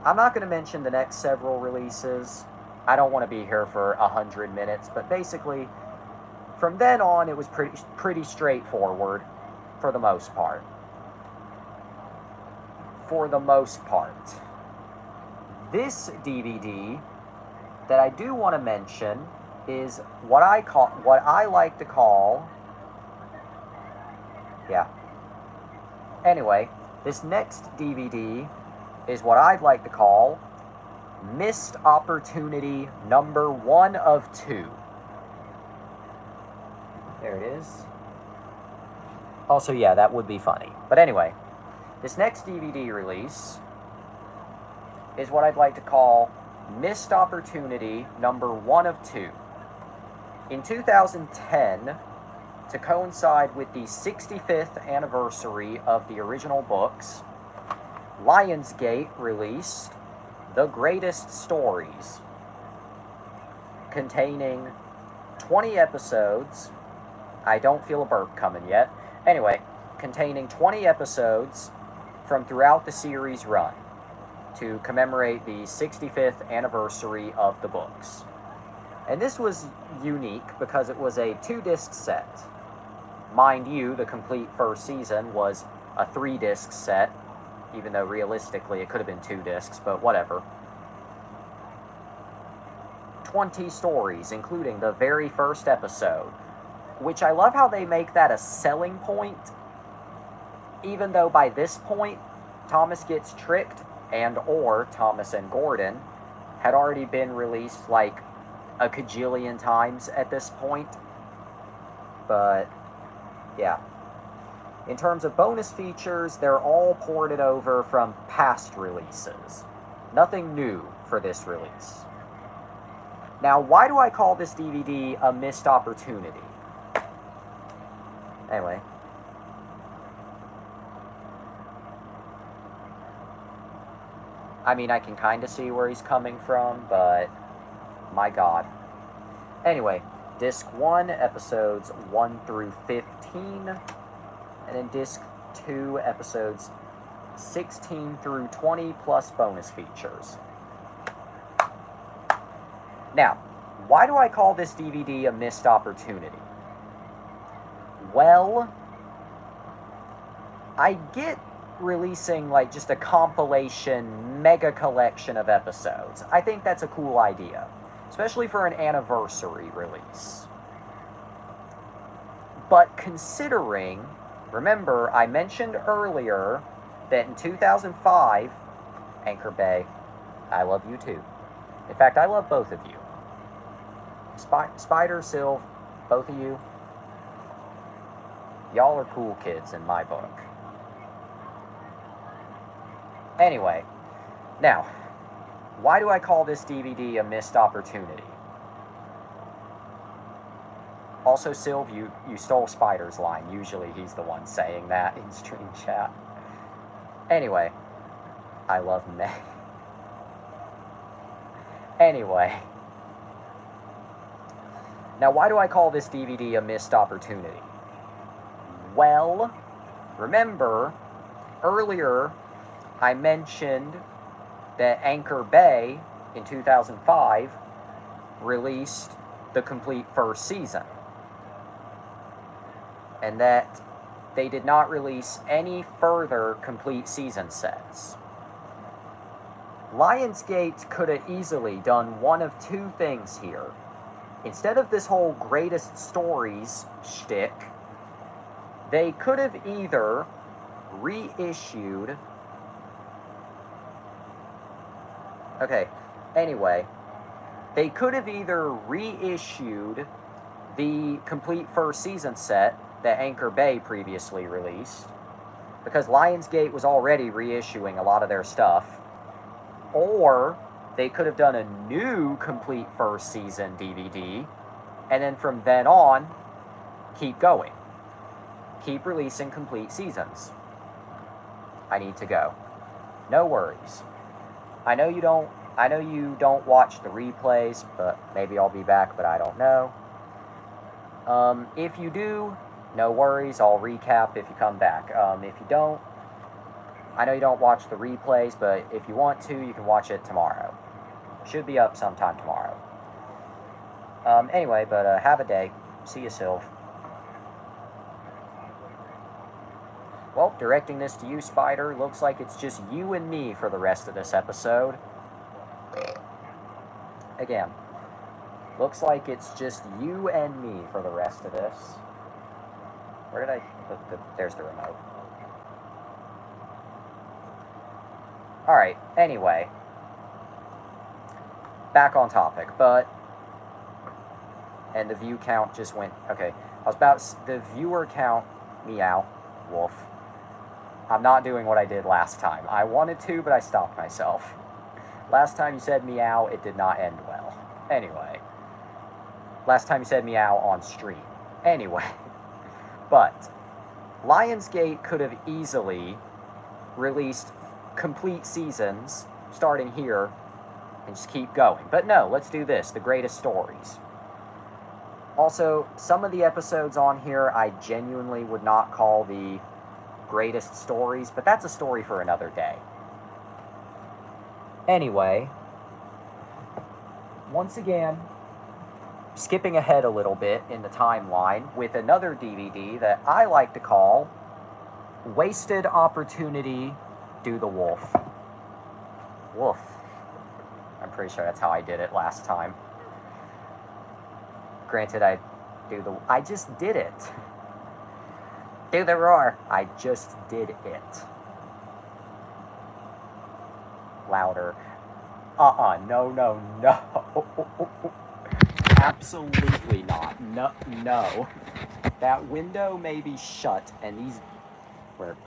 I'm not going to mention the next several releases. I don't want to be here for 100 minutes. But basically, from then on, it was pretty straightforward. For the most part. For the most part. This DVD that I do want to mention is what I like to call... Yeah. Anyway, this next DVD is what I'd like to call Missed Opportunity number 1 of 2. There it is. Also, yeah, that would be funny. But anyway, this next DVD release is what I'd like to call Missed Opportunity number 1 of 2. In 2010, to coincide with the 65th anniversary of the original books, Lionsgate released The Greatest Stories, containing 20 episodes. I don't feel a burp coming yet. Anyway, containing 20 episodes from throughout the series run to commemorate the 65th anniversary of the books. And this was unique because it was a 2-disc set. Mind you, the complete first season was a 3-disc set, even though realistically it could have been 2 discs, but whatever. 20 stories, including the very first episode, which I love how they make that a selling point, even though by this point, Thomas Gets Tricked and/or Thomas and Gordon had already been released like a cajillion times at this point. But, yeah. In terms of bonus features, they're all ported over from past releases. Nothing new for this release. Now, why do I call this DVD a missed opportunity? Anyway. I mean, I can kind of see where he's coming from, but my god. Anyway, Disc 1, episodes 1 through 15, and then Disc 2, episodes 16 through 20, plus bonus features. Now, why do I call this DVD a missed opportunity? Well, I get releasing like just a compilation mega collection of episodes. I think that's a cool idea, especially for an anniversary release. But considering, remember I mentioned earlier that in 2005, Anchor Bay, I love you too. In fact, I love both of you. Spider, Sylv, both of you, y'all are cool kids in my book. Anyway, now, why do I call this DVD a missed opportunity? Also, Sylv, you stole Spider's line. Usually he's the one saying that in stream chat. Anyway, I love May. Anyway. Now, why do I call this DVD a missed opportunity? Well, remember, earlier I mentioned that Anchor Bay in 2005 released the complete first season, and that they did not release any further complete season sets. Lionsgate could have easily done one of two things here. Instead of this whole greatest stories shtick, they could have either reissued... Okay, anyway, they could have either reissued the complete first season set that Anchor Bay previously released, because Lionsgate was already reissuing a lot of their stuff, or they could have done a new complete first season DVD, and then from then on, keep going. Keep releasing complete seasons. I need to go. No worries. I know you don't watch the replays, but maybe I'll be back, but I don't know. If you do, no worries, I'll recap if you come back. If you don't, I know you don't watch the replays, but if you want to, you can watch it tomorrow. Should be up sometime tomorrow. Anyway, but have a day. See you, Sylv. Well, directing this to you, Spider, looks like it's just you and me for the rest of this episode. Again, looks like it's just you and me for the rest of this. Where did there's the remote. Alright, anyway. Back on topic, but... And the view count just went... Okay, the viewer count... Meow. Wolf. I'm not doing what I did last time. I wanted to, but I stopped myself. Last time you said meow, it did not end well. Anyway. Last time you said meow on stream. Anyway. But, Lionsgate could have easily released complete seasons, starting here, and just keep going. But no, let's do this, the greatest stories. Also, some of the episodes on here I genuinely would not call the greatest stories, but that's a story for another day. Anyway, once again, skipping ahead a little bit in the timeline with another DVD that I like to call Wasted Opportunity, Do the Wolf. Wolf. I'm pretty sure that's how I did it last time. Granted, I just did it. Do the roar. I just did it. Louder. No. Absolutely not. No. That window may be shut, and these...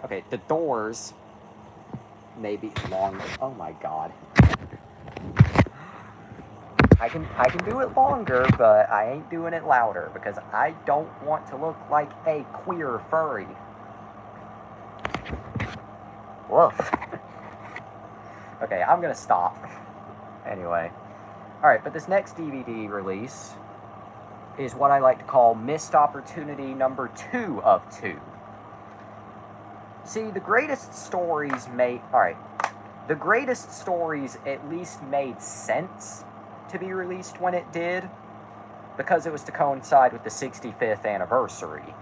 Okay, the doors may be long... Oh my god. I can do it longer, but I ain't doing it louder because I don't want to look like a queer furry. Woof. Okay, I'm gonna stop. Anyway. Alright, but this next DVD release is what I like to call missed opportunity number 2 of 2. See, the greatest stories the greatest stories at least made sense to be released when it did, because it was to coincide with the 65th anniversary.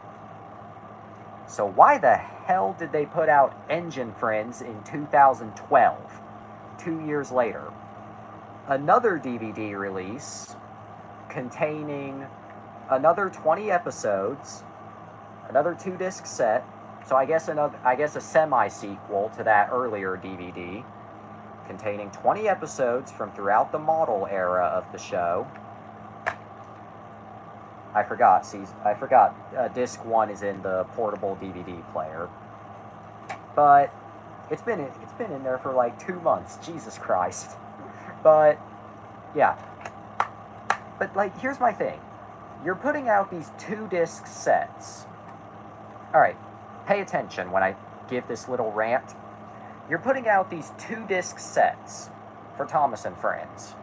So why the hell did they put out Engine Friends in 2012, 2 years later? Another DVD release containing another 20 episodes, another 2-disc set, so I guess a semi-sequel to that earlier DVD, containing 20 episodes from throughout the model era of the show. I forgot, disc 1 is in the portable DVD player. But it's been in there for like 2 months, Jesus Christ. But yeah. But like, here's my thing. You're putting out these 2-disc sets. Alright, pay attention when I give this little rant. You're putting out these 2-disc sets for Thomas and Friends.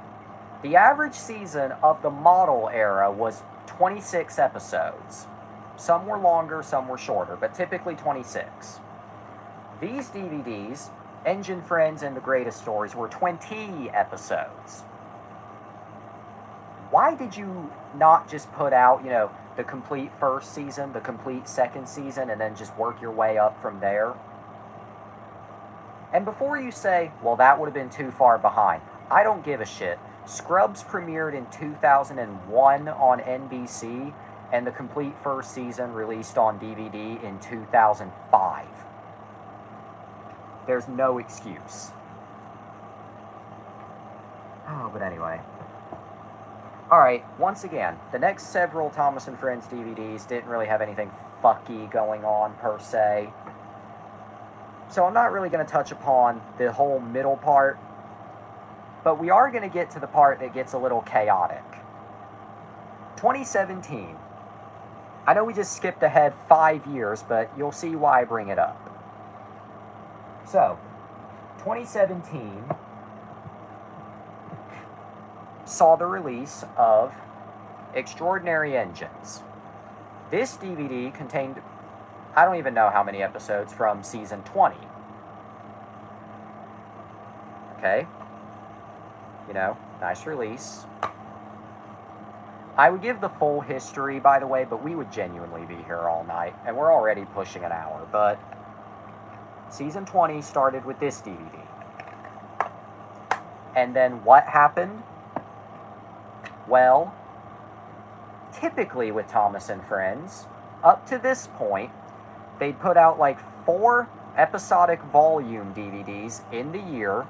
The average season of the model era was 26 episodes. Some were longer, some were shorter, but typically 26. These DVDs, Engine Friends and The Greatest Stories, were 20 episodes. Why did you not just put out, the complete first season, the complete second season, and then just work your way up from there? And before you say, well, that would have been too far behind, I don't give a shit. Scrubs premiered in 2001 on NBC, and the complete first season released on DVD in 2005. There's no excuse. Oh, but anyway. Alright, once again, the next several Thomas and Friends DVDs didn't really have anything fucky going on, per se. So I'm not really going to touch upon the whole middle part, but we are going to get to the part that gets a little chaotic. 2017. I know we just skipped ahead 5 years, but you'll see why I bring it up. So, 2017 saw the release of Extraordinary Engines. This DVD contained, I don't even know how many episodes from season 20. Okay? Nice release. I would give the full history, by the way, but we would genuinely be here all night, and we're already pushing an hour, but season 20 started with this DVD. And then what happened? Well, typically with Thomas and Friends, up to this point, they'd put out like 4 episodic volume DVDs in the year,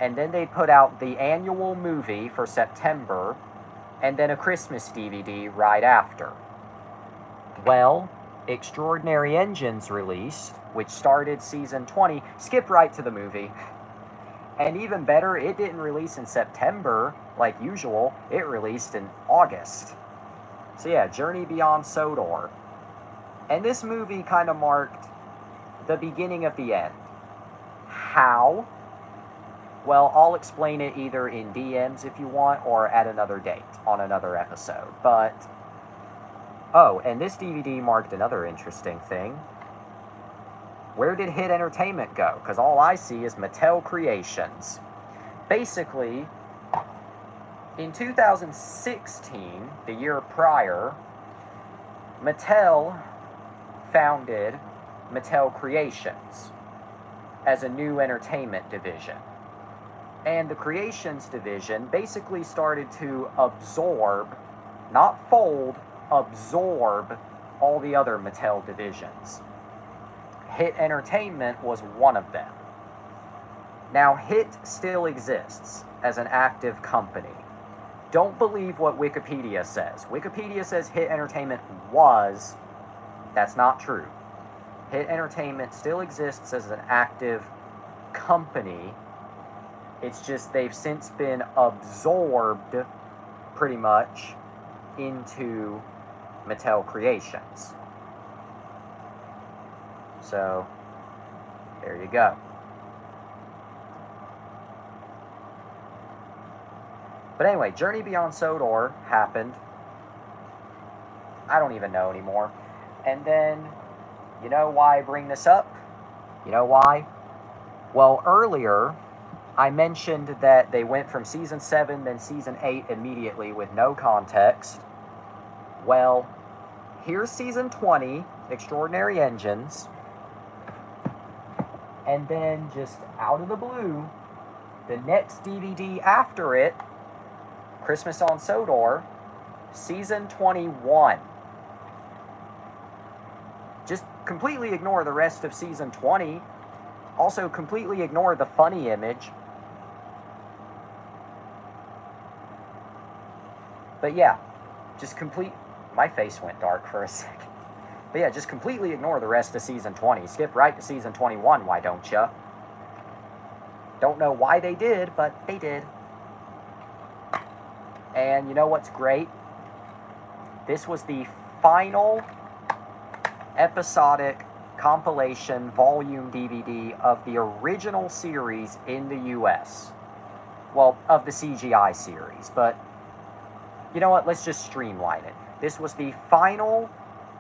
and then they'd put out the annual movie for September, and then a Christmas DVD right after. Well, Extraordinary Engines released, which started season 20, skip right to the movie. And even better, it didn't release in September, like usual, it released in August. So yeah, Journey Beyond Sodor. And this movie kind of marked the beginning of the end. How? Well, I'll explain it either in DMs if you want, or at another date, on another episode. But, oh, and this DVD marked another interesting thing. Where did Hit Entertainment go? Because all I see is Mattel Creations. Basically, in 2016, the year prior, Mattel founded Mattel Creations as a new entertainment division. And the Creations division basically started to absorb, not fold, absorb all the other Mattel divisions. Hit Entertainment was one of them. Now, Hit still exists as an active company. Don't believe what Wikipedia says. Wikipedia says Hit Entertainment was. That's not true. Hit Entertainment still exists as an active company. It's just they've since been absorbed pretty much, into Mattel Creations. So, there you go. But anyway, Journey Beyond Sodor happened. I don't even know anymore. And then, you know why I bring this up? You know why? Well, earlier, I mentioned that they went from Season 7, then Season 8 immediately with no context. Well, here's Season 20, Extraordinary Engines. And then, just out of the blue, the next DVD after it, Christmas on Sodor, Season 21. Just completely ignore the rest of Season 20. Also, completely ignore the funny image. But yeah, just my face went dark for a second. But yeah, just completely ignore the rest of Season 20. Skip right to Season 21, why don't ya? Don't know why they did, but they did. And you know what's great? This was the final episodic compilation volume DVD of the original series in the US. Well, of the CGI series, but you know what? Let's just streamline it. This was the final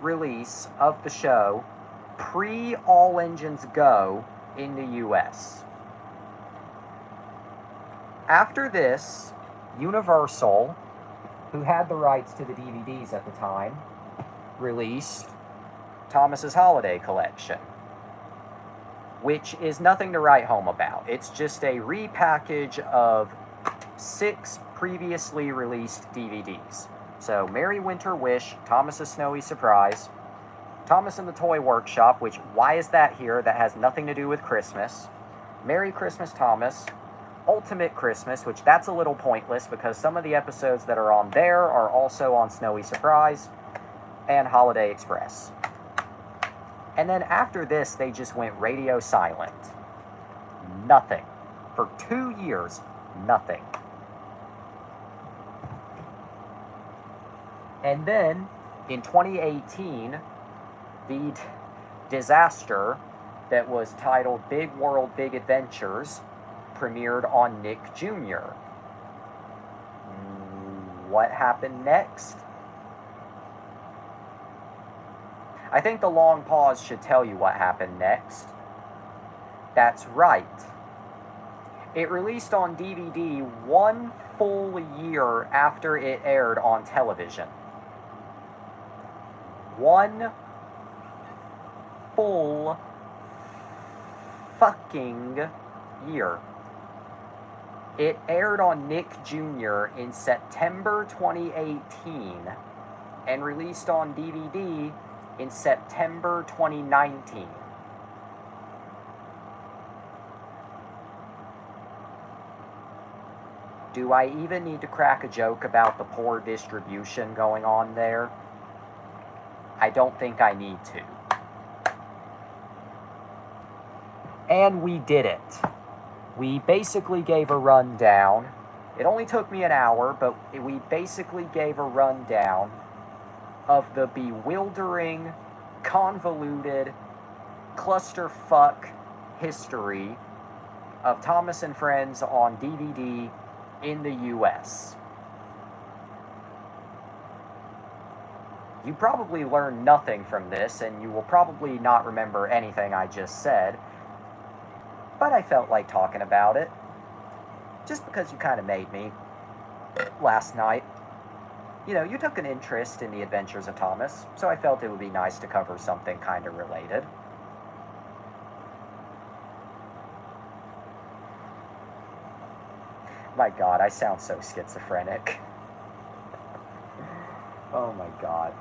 release of the show pre-All Engines Go in the US. After this, Universal, who had the rights to the DVDs at the time, released Thomas's Holiday Collection, which is nothing to write home about. It's just a repackage of 6 previously released DVDs. So, Merry Winter Wish, Thomas's Snowy Surprise, Thomas and the Toy Workshop, which, why is that here? That has nothing to do with Christmas. Merry Christmas, Thomas. Ultimate Christmas, which that's a little pointless because some of the episodes that are on there are also on Snowy Surprise, and Holiday Express. And then after this, they just went radio silent. Nothing. For 2 years, nothing. And then, in 2018, the disaster that was titled Big World, Big Adventures premiered on Nick Jr. What happened next? I think the long pause should tell you what happened next. That's right. It released on DVD 1 full year after it aired on television. 1 full fucking year. It aired on Nick Jr. in September 2018 and released on DVD in September 2019. Do I even need to crack a joke about the poor distribution going on there? I don't think I need to. And we did it. We basically gave a rundown. It only took me an hour, but we basically gave a rundown of the bewildering, convoluted, clusterfuck history of Thomas and Friends on DVD in the US. You probably learned nothing from this, and you will probably not remember anything I just said, but I felt like talking about it, just because you kind of made me last night. You know, you took an interest in the adventures of Thomas, so I felt it would be nice to cover something kind of related. My God, I sound so schizophrenic. Oh my God.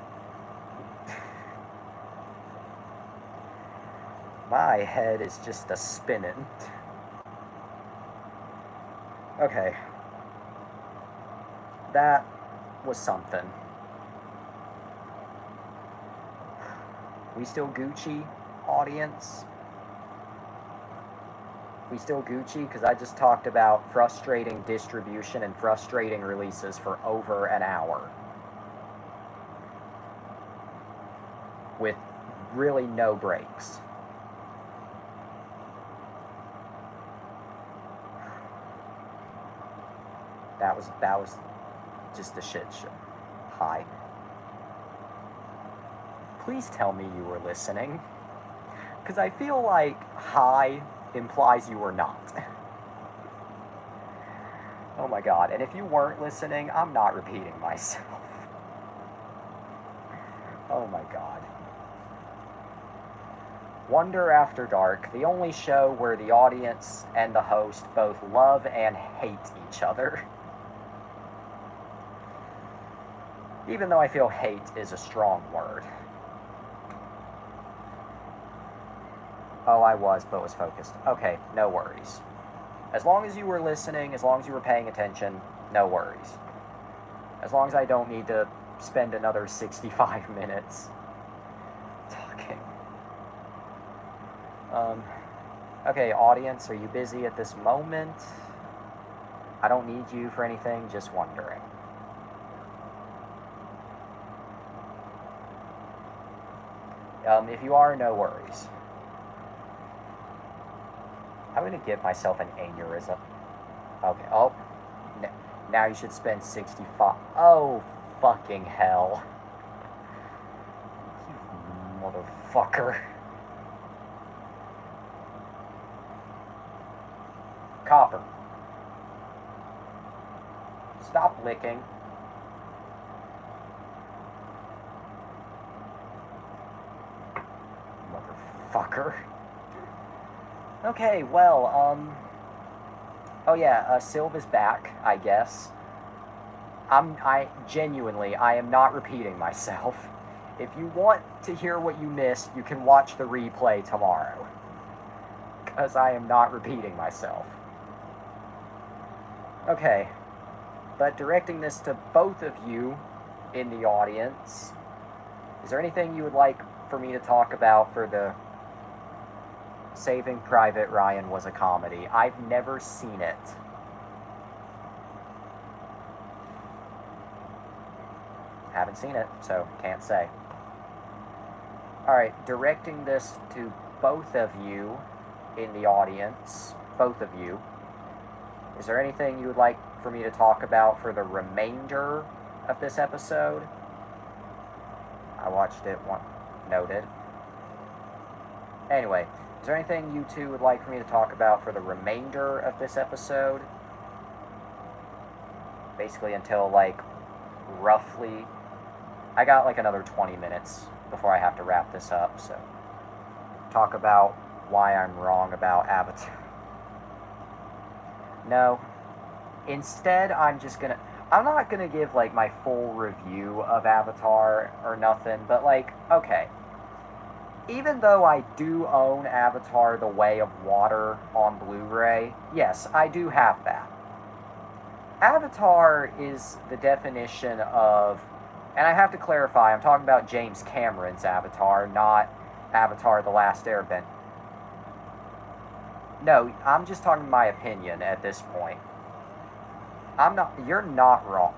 My head is just a-spinning. Okay. That was something. We still Gucci, audience? We still Gucci? Because I just talked about frustrating distribution and frustrating releases for over an hour. With really no breaks. That was just a shit show. Hi. Please tell me you were listening. Because I feel like hi implies you were not. Oh my god, and if you weren't listening, I'm not repeating myself. Oh my god. Wonder After Dark, the only show where the audience and the host both love and hate each other. Even though I feel hate is a strong word. Oh, I was, but was focused. Okay, no worries. As long as you were listening, as long as you were paying attention, no worries. As long as I don't need to spend another 65 minutes talking. Okay, audience, are you busy at this moment? I don't need you for anything, just wondering. If you are, no worries. I'm gonna give myself an aneurysm. Okay, oh. Now you should spend 65. Oh, fucking hell. You motherfucker. Copper. Stop licking. Motherfucker. Okay, well, oh yeah, Silva's back, I guess. I am not repeating myself. If you want to hear what you missed, you can watch the replay tomorrow. Because I am not repeating myself. Okay, but directing this to both of you in the audience, is there anything you would like for me to talk about for the Saving Private Ryan Was a Comedy? I've never seen it. Haven't seen it, so can't say. Alright, directing this to both of you in the audience, both of you, is there anything you would like for me to talk about for the remainder of this episode? I watched it, noted. Anyway, is there anything you two would like for me to talk about for the remainder of this episode? Basically until, like, roughly... I got, like, another 20 minutes before I have to wrap this up, so... Talk about why I'm wrong about Avatar. No. Instead, I'm not gonna give, like, my full review of Avatar or nothing, but, like, okay. Even though I do own Avatar The Way of Water on Blu-ray, yes, I do have that. Avatar is the definition of, and I have to clarify, I'm talking about James Cameron's Avatar, not Avatar The Last Airbender. No, I'm just talking my opinion at this point. You're not wrong.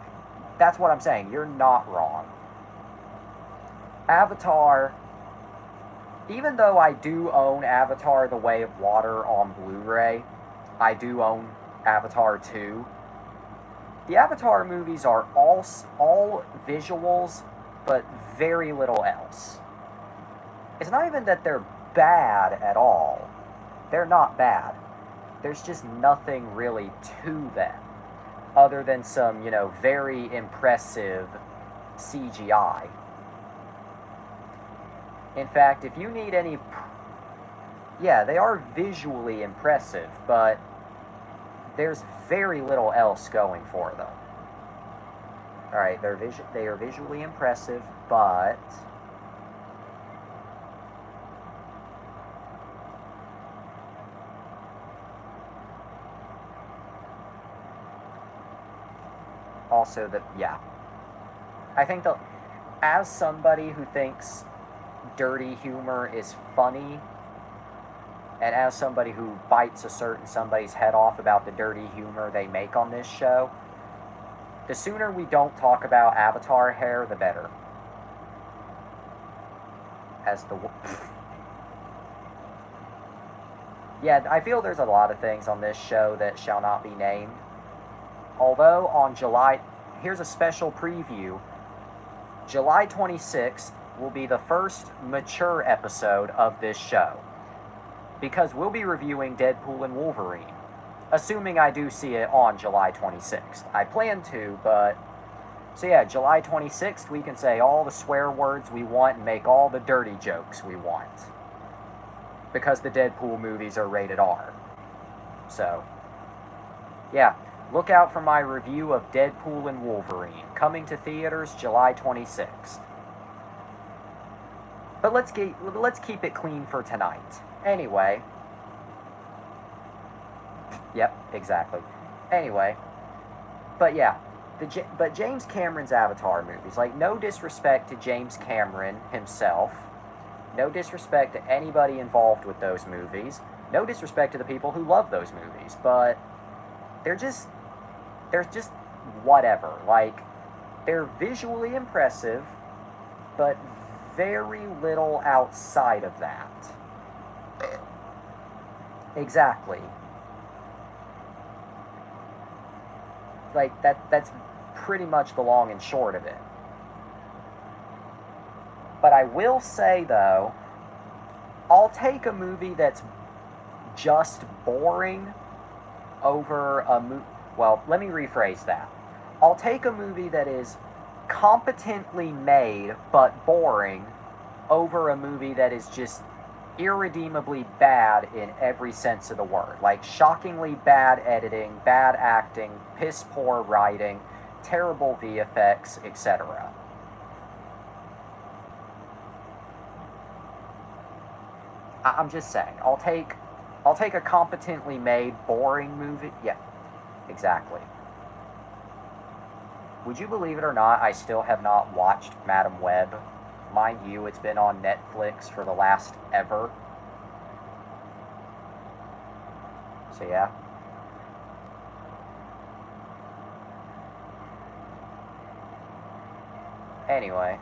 That's what I'm saying, you're not wrong. Avatar, even though I do own Avatar The Way of Water on Blu-ray, I do own Avatar 2. The Avatar movies are all visuals, but very little else. It's not even that they're bad at all. They're not bad. There's just nothing really to them, other than some, very impressive CGI. In fact, if you need any... Yeah, they are visually impressive, but there's very little else going for them. Alright, they are visually impressive, but... Also, I think that as somebody who thinks dirty humor is funny, And as somebody who bites a certain somebody's head off about the dirty humor they make on this show, the sooner we don't talk about Avatar hair, the better. As the... Yeah, I feel there's a lot of things on this show that shall not be named. Although on July... Here's a special preview. July 26th will be the first mature episode of this show. Because we'll be reviewing Deadpool and Wolverine. Assuming I do see it on July 26th. I plan to, but... So yeah, July 26th, we can say all the swear words we want and make all the dirty jokes we want. Because the Deadpool movies are rated R. So, yeah, look out for my review of Deadpool and Wolverine, coming to theaters July 26th. But let's keep it clean for tonight. Anyway. Yep, exactly. Anyway. But yeah. But James Cameron's Avatar movies, like, no disrespect to James Cameron himself, no disrespect to anybody involved with those movies, no disrespect to the people who love those movies, but they're just whatever. Like, they're visually impressive, but very little outside of that. Exactly. Like, that's pretty much the long and short of it. But I will say, though, I'll take a movie that's just boring over a movie... Well, let me rephrase that. I'll take a movie that is competently made but boring over a movie that is just irredeemably bad in every sense of the word. Like, shockingly bad editing, bad acting, piss-poor writing, terrible VFX, etc. I'm just saying, I'll take a competently made, boring movie. Yeah, exactly. Would you believe it or not, I still have not watched Madam Web. Mind you, it's been on Netflix for the last ever. So yeah. Anyway.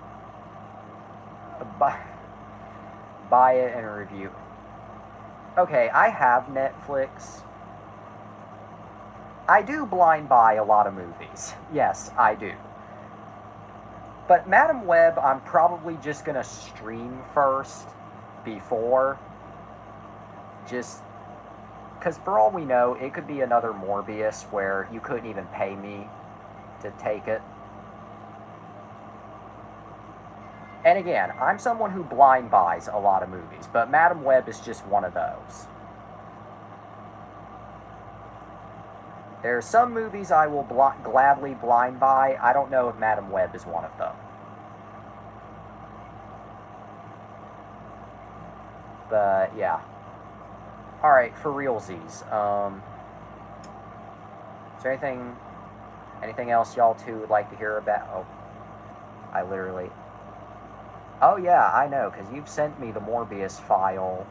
Buy it and review. Okay, I have Netflix. I do blind buy a lot of movies. Yes, I do. But Madam Web, I'm probably just gonna stream first before. Just because for all we know, it could be another Morbius where you couldn't even pay me to take it. And again, I'm someone who blind buys a lot of movies, but Madam Web is just one of those. There are some movies I will gladly blind buy. I don't know if Madam Web is one of them. But, yeah. Alright, for realsies. Is there anything else y'all two would like to hear about? Oh, I literally... Oh, yeah, I know, because you've sent me the Morbius file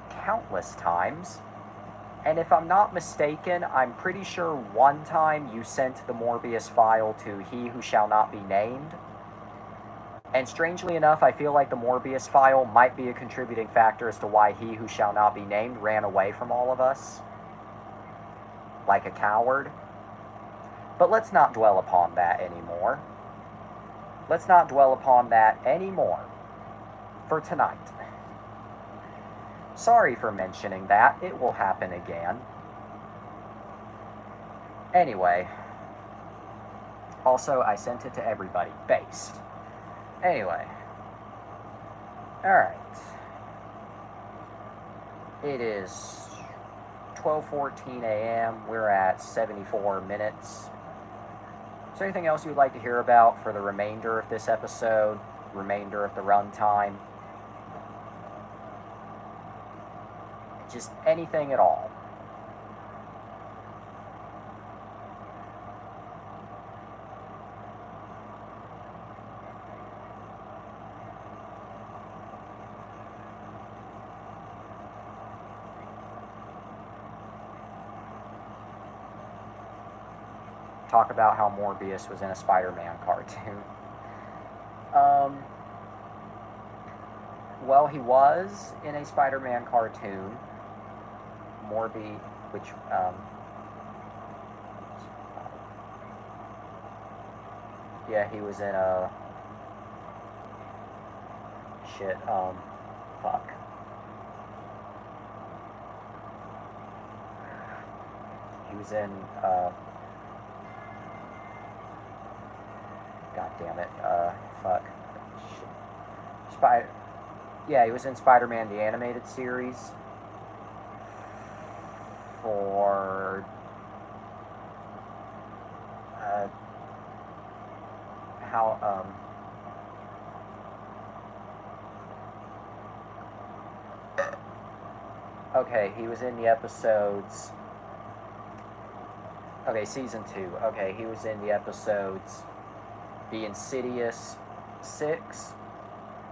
countless times. And if I'm not mistaken, I'm pretty sure one time you sent the Morbius file to He Who Shall Not Be Named. And strangely enough, I feel like the Morbius file might be a contributing factor as to why He Who Shall Not Be Named ran away from all of us. Like a coward. But let's not dwell upon that anymore. Let's not dwell upon that anymore. For tonight. Sorry for mentioning that. It will happen again. Anyway. Also, I sent it to everybody. Based. Anyway. Alright. It is 12:14 a.m. We're at 74 minutes. Is there anything else you'd like to hear about for the remainder of this episode? Remainder of the runtime? Just anything at all. talk about how Morbius was in a Spider-Man cartoon. Um, well, he was in a Spider-Man cartoon. Which, yeah, he was in a, shit, fuck. He was in, god damn it, fuck. Yeah, he was in Spider-Man the Animated Series for, okay, he was in the episodes, okay, season 2, okay, he was in the episodes The Insidious 6,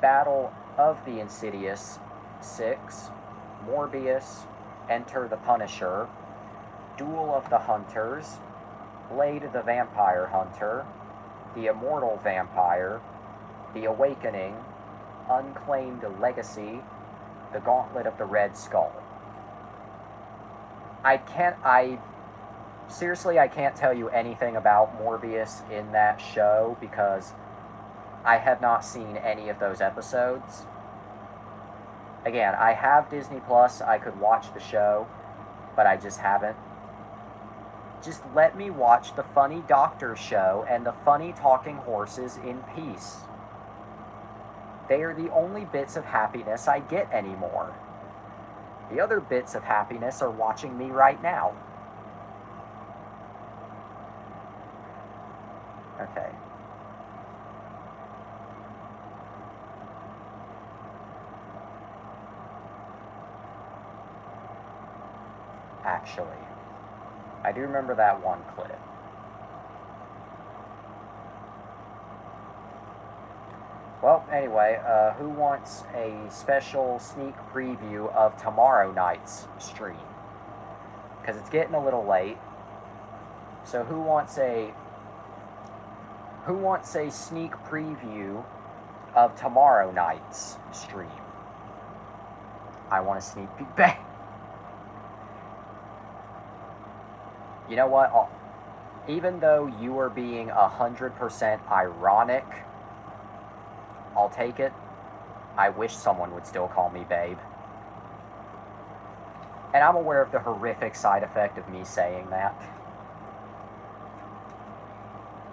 Battle of the Insidious 6, Morbius, Enter the Punisher, Duel of the Hunters, Blade the Vampire Hunter, The Immortal Vampire, The Awakening, Unclaimed Legacy, The Gauntlet of the Red Skull. Seriously, I can't tell you anything about Morbius in that show because I have not seen any of those episodes. Again, I have Disney Plus, I could watch the show, but I just haven't. Just let me watch the funny doctor show and the funny talking horses in peace. They are the only bits of happiness I get anymore. The other bits of happiness are watching me right now. Okay. Actually, I do remember that one clip. Well, anyway, who wants a special sneak preview of tomorrow night's stream? Because it's getting a little late. So who wants a sneak preview of tomorrow night's stream? I want a sneak peek back. You know what? Even though you are being 100% ironic, I'll take it. I wish someone would still call me babe. And I'm aware of the horrific side effect of me saying that.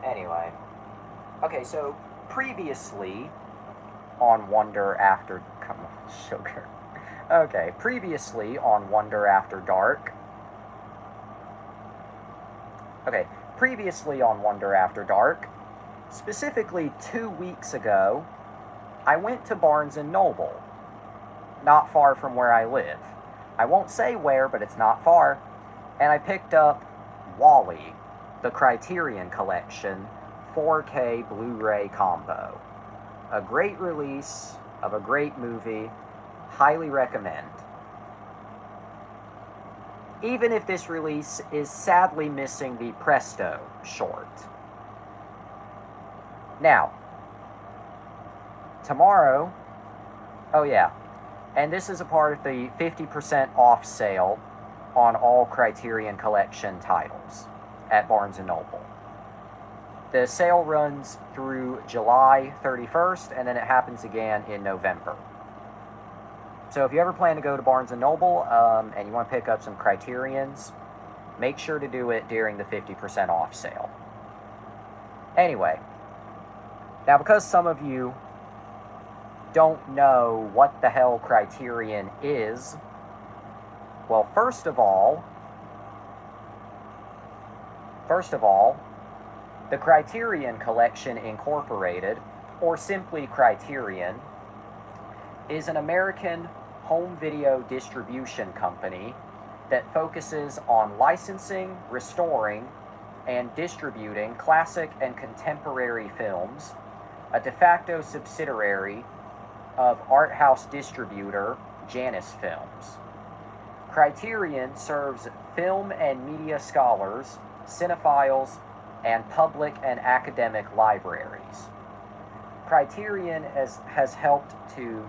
Anyway. Okay, so previously on Wonder After... Come on, sugar. Okay, previously on Wonder After Dark... Okay, previously on Wonder After Dark, specifically 2 weeks ago, I went to Barnes & Noble, not far from where I live. I won't say where, but it's not far. And I picked up WALL-E, the Criterion Collection 4K Blu-ray combo. A great release of a great movie, highly recommend. Even if this release is sadly missing the Presto short. Now, tomorrow, oh yeah, and this is a part of the 50% off sale on all Criterion Collection titles at Barnes & Noble. The sale runs through July 31st, and then it happens again in November. So if you ever plan to go to Barnes & Noble and you want to pick up some Criterions, make sure to do it during the 50% off sale. Anyway, now because some of you don't know what the hell Criterion is, well, first of all, the Criterion Collection Incorporated, or simply Criterion, is an American home video distribution company that focuses on licensing, restoring, and distributing classic and contemporary films, a de facto subsidiary of art house distributor Janus Films. Criterion serves film and media scholars, cinephiles, and public and academic libraries. Criterion has helped to...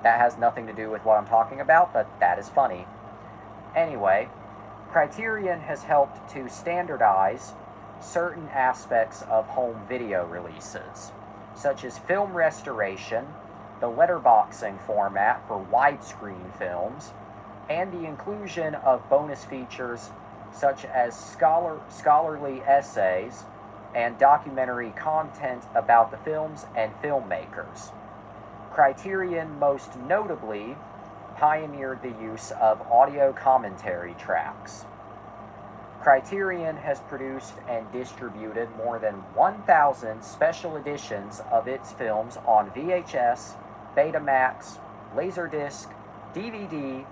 That has nothing to do with what I'm talking about, but that is funny. Anyway, Criterion has helped to standardize certain aspects of home video releases, such as film restoration, the letterboxing format for widescreen films, and the inclusion of bonus features such as scholarly essays and documentary content about the films and filmmakers. Criterion most notably pioneered the use of audio commentary tracks. Criterion has produced and distributed more than 1,000 special editions of its films on VHS, Betamax, Laserdisc, DVD,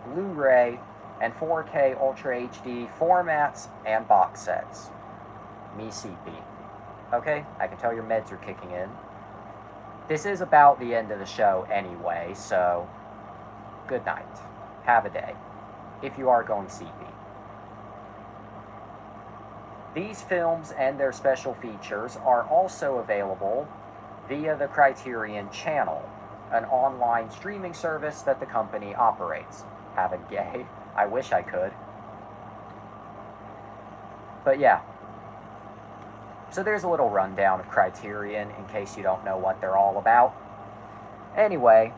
Blu-ray, and 4K Ultra HD formats and box sets. Me CP. Okay, I can tell your meds are kicking in. This is about the end of the show anyway, so good night. Have a day. If you are going CP. These films and their special features are also available via the Criterion Channel, an online streaming service that the company operates. Have a gay. I wish I could. But yeah. So there's a little rundown of Criterion in case you don't know what they're all about. Anyway,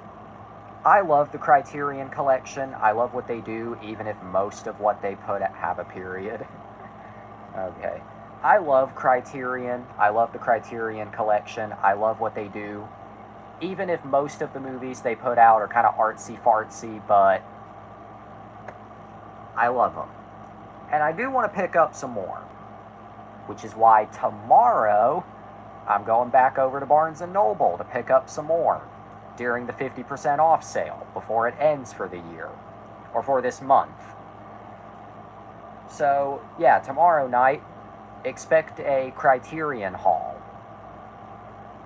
I love the Criterion collection. I love what they do, even if most of what they put have a period. Okay. I love Criterion. I love the Criterion collection. I love what they do. Even if most of the movies they put out are kind of artsy-fartsy, but I love them. And I do want to pick up some more, which is why tomorrow I'm going back over to Barnes & Noble to pick up some more during the 50% off sale before it ends for the year, or for this month. So, yeah, tomorrow night, expect a Criterion haul.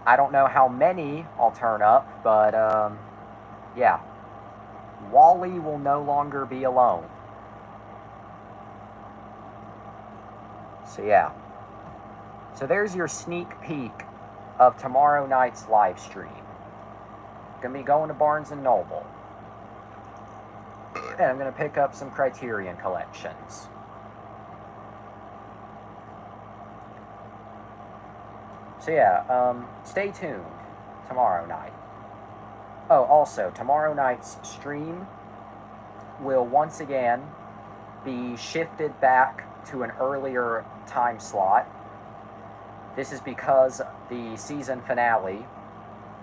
I don't know how many I'll turn up, but, yeah. Wally will no longer be alone. So, yeah. So there's your sneak peek of tomorrow night's live stream. Gonna be going to Barnes & Noble. And I'm gonna pick up some Criterion collections. So yeah, stay tuned tomorrow night. Oh, also, tomorrow night's stream will once again be shifted back to an earlier time slot. This is because the season finale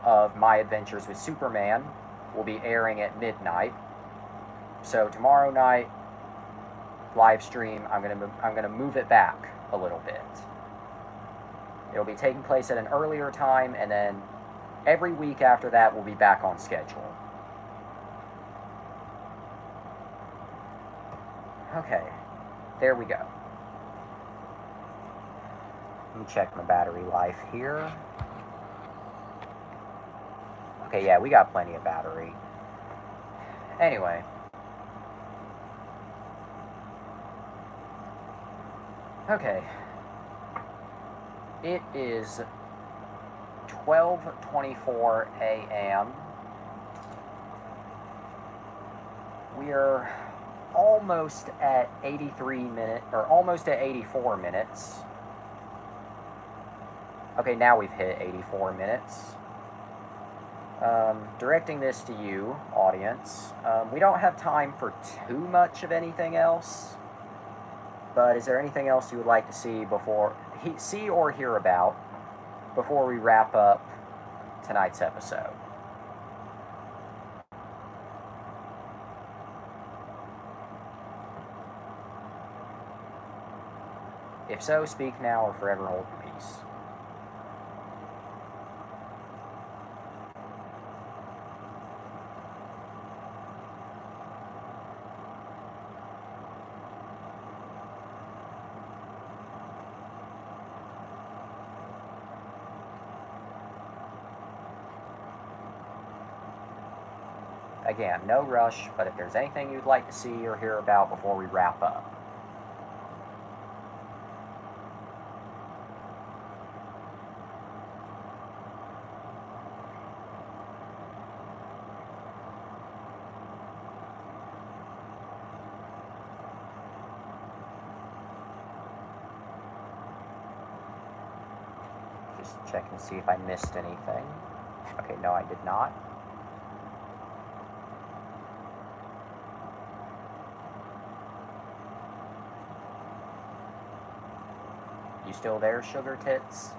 of My Adventures with Superman will be airing at midnight. So tomorrow night live stream, I'm gonna move it back a little bit. It'll be taking place at an earlier time, and then every week after that we'll be back on schedule. Okay, there we go. Let me check my battery life here. Okay, yeah, we got plenty of battery. Anyway. Okay. It is 12:24 a.m. We're almost at 84 minutes. Okay, now we've hit 84 minutes. Directing this to you, audience, we don't have time for too much of anything else, but is there anything else you would like to see or hear about before we wrap up tonight's episode? If so, speak now or forever hold your peace. Again, no rush, but if there's anything you'd like to see or hear about before we wrap up. Just checking to see if I missed anything. Okay, no, I did not. You still there, sugar tits?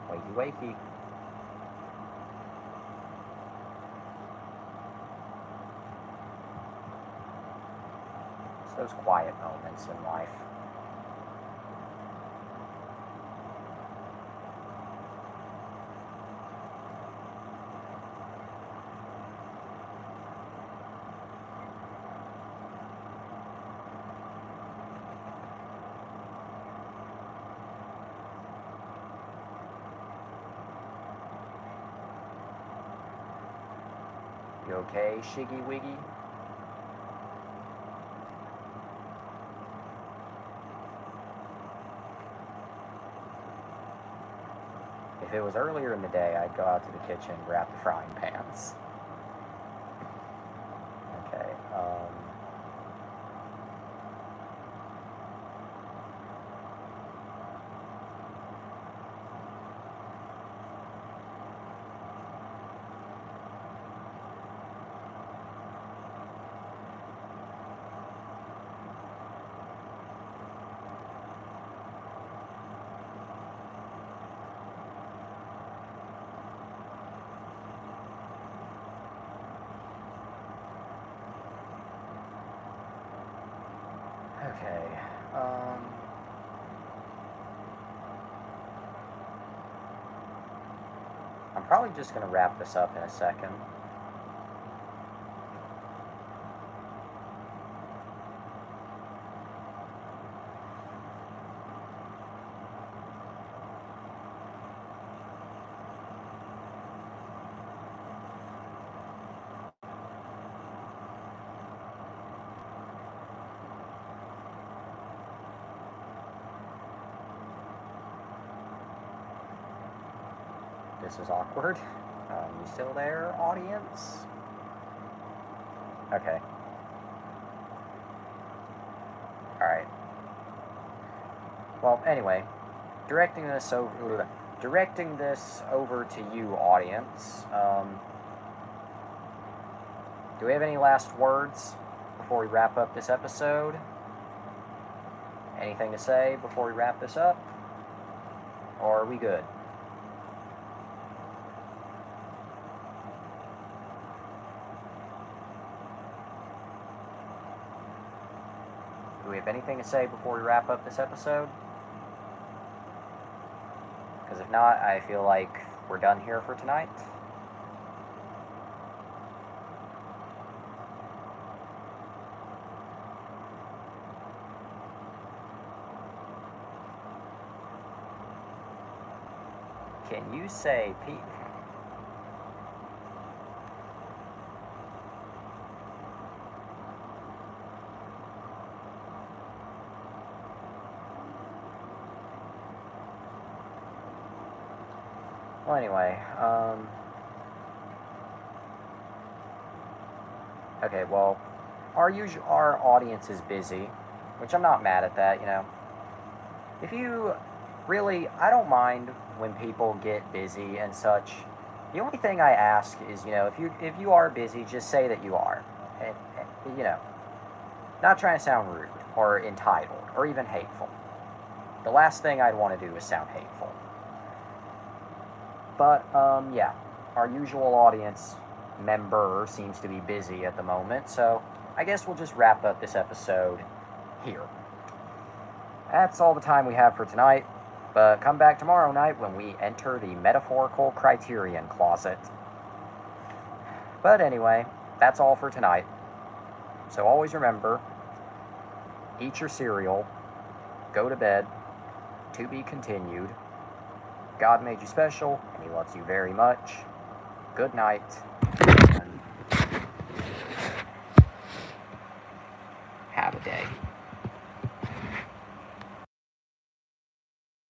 Wakey, wakey. It's those quiet moments in life. You okay, Shiggy Wiggy? If it was earlier in the day, I'd go out to the kitchen and grab the frying pans. Okay, okay, I'm probably just going to wrap this up in a second. This is awkward. You still there, audience? Okay. Alright. Well, anyway, directing this over to you, audience. Do we have any last words before we wrap up this episode? Anything to say before we wrap this up? Or are we good? Do we have anything to say before we wrap up this episode? Because if not, I feel like we're done here for tonight. Can you say Pete? Well, anyway, okay, well, our audience is busy, which I'm not mad at that, you know. If you really, I don't mind when people get busy and such. The only thing I ask is, you know, if you are busy, just say that you are. And, you know, not trying to sound rude or entitled or even hateful. The last thing I'd want to do is sound hateful. But, yeah, our usual audience member seems to be busy at the moment, so I guess we'll just wrap up this episode here. That's all the time we have for tonight, but come back tomorrow night when we enter the metaphorical criterion closet. But anyway, that's all for tonight. So always remember, eat your cereal, go to bed, to be continued. God made you special, and He loves you very much. Good night. And have a day.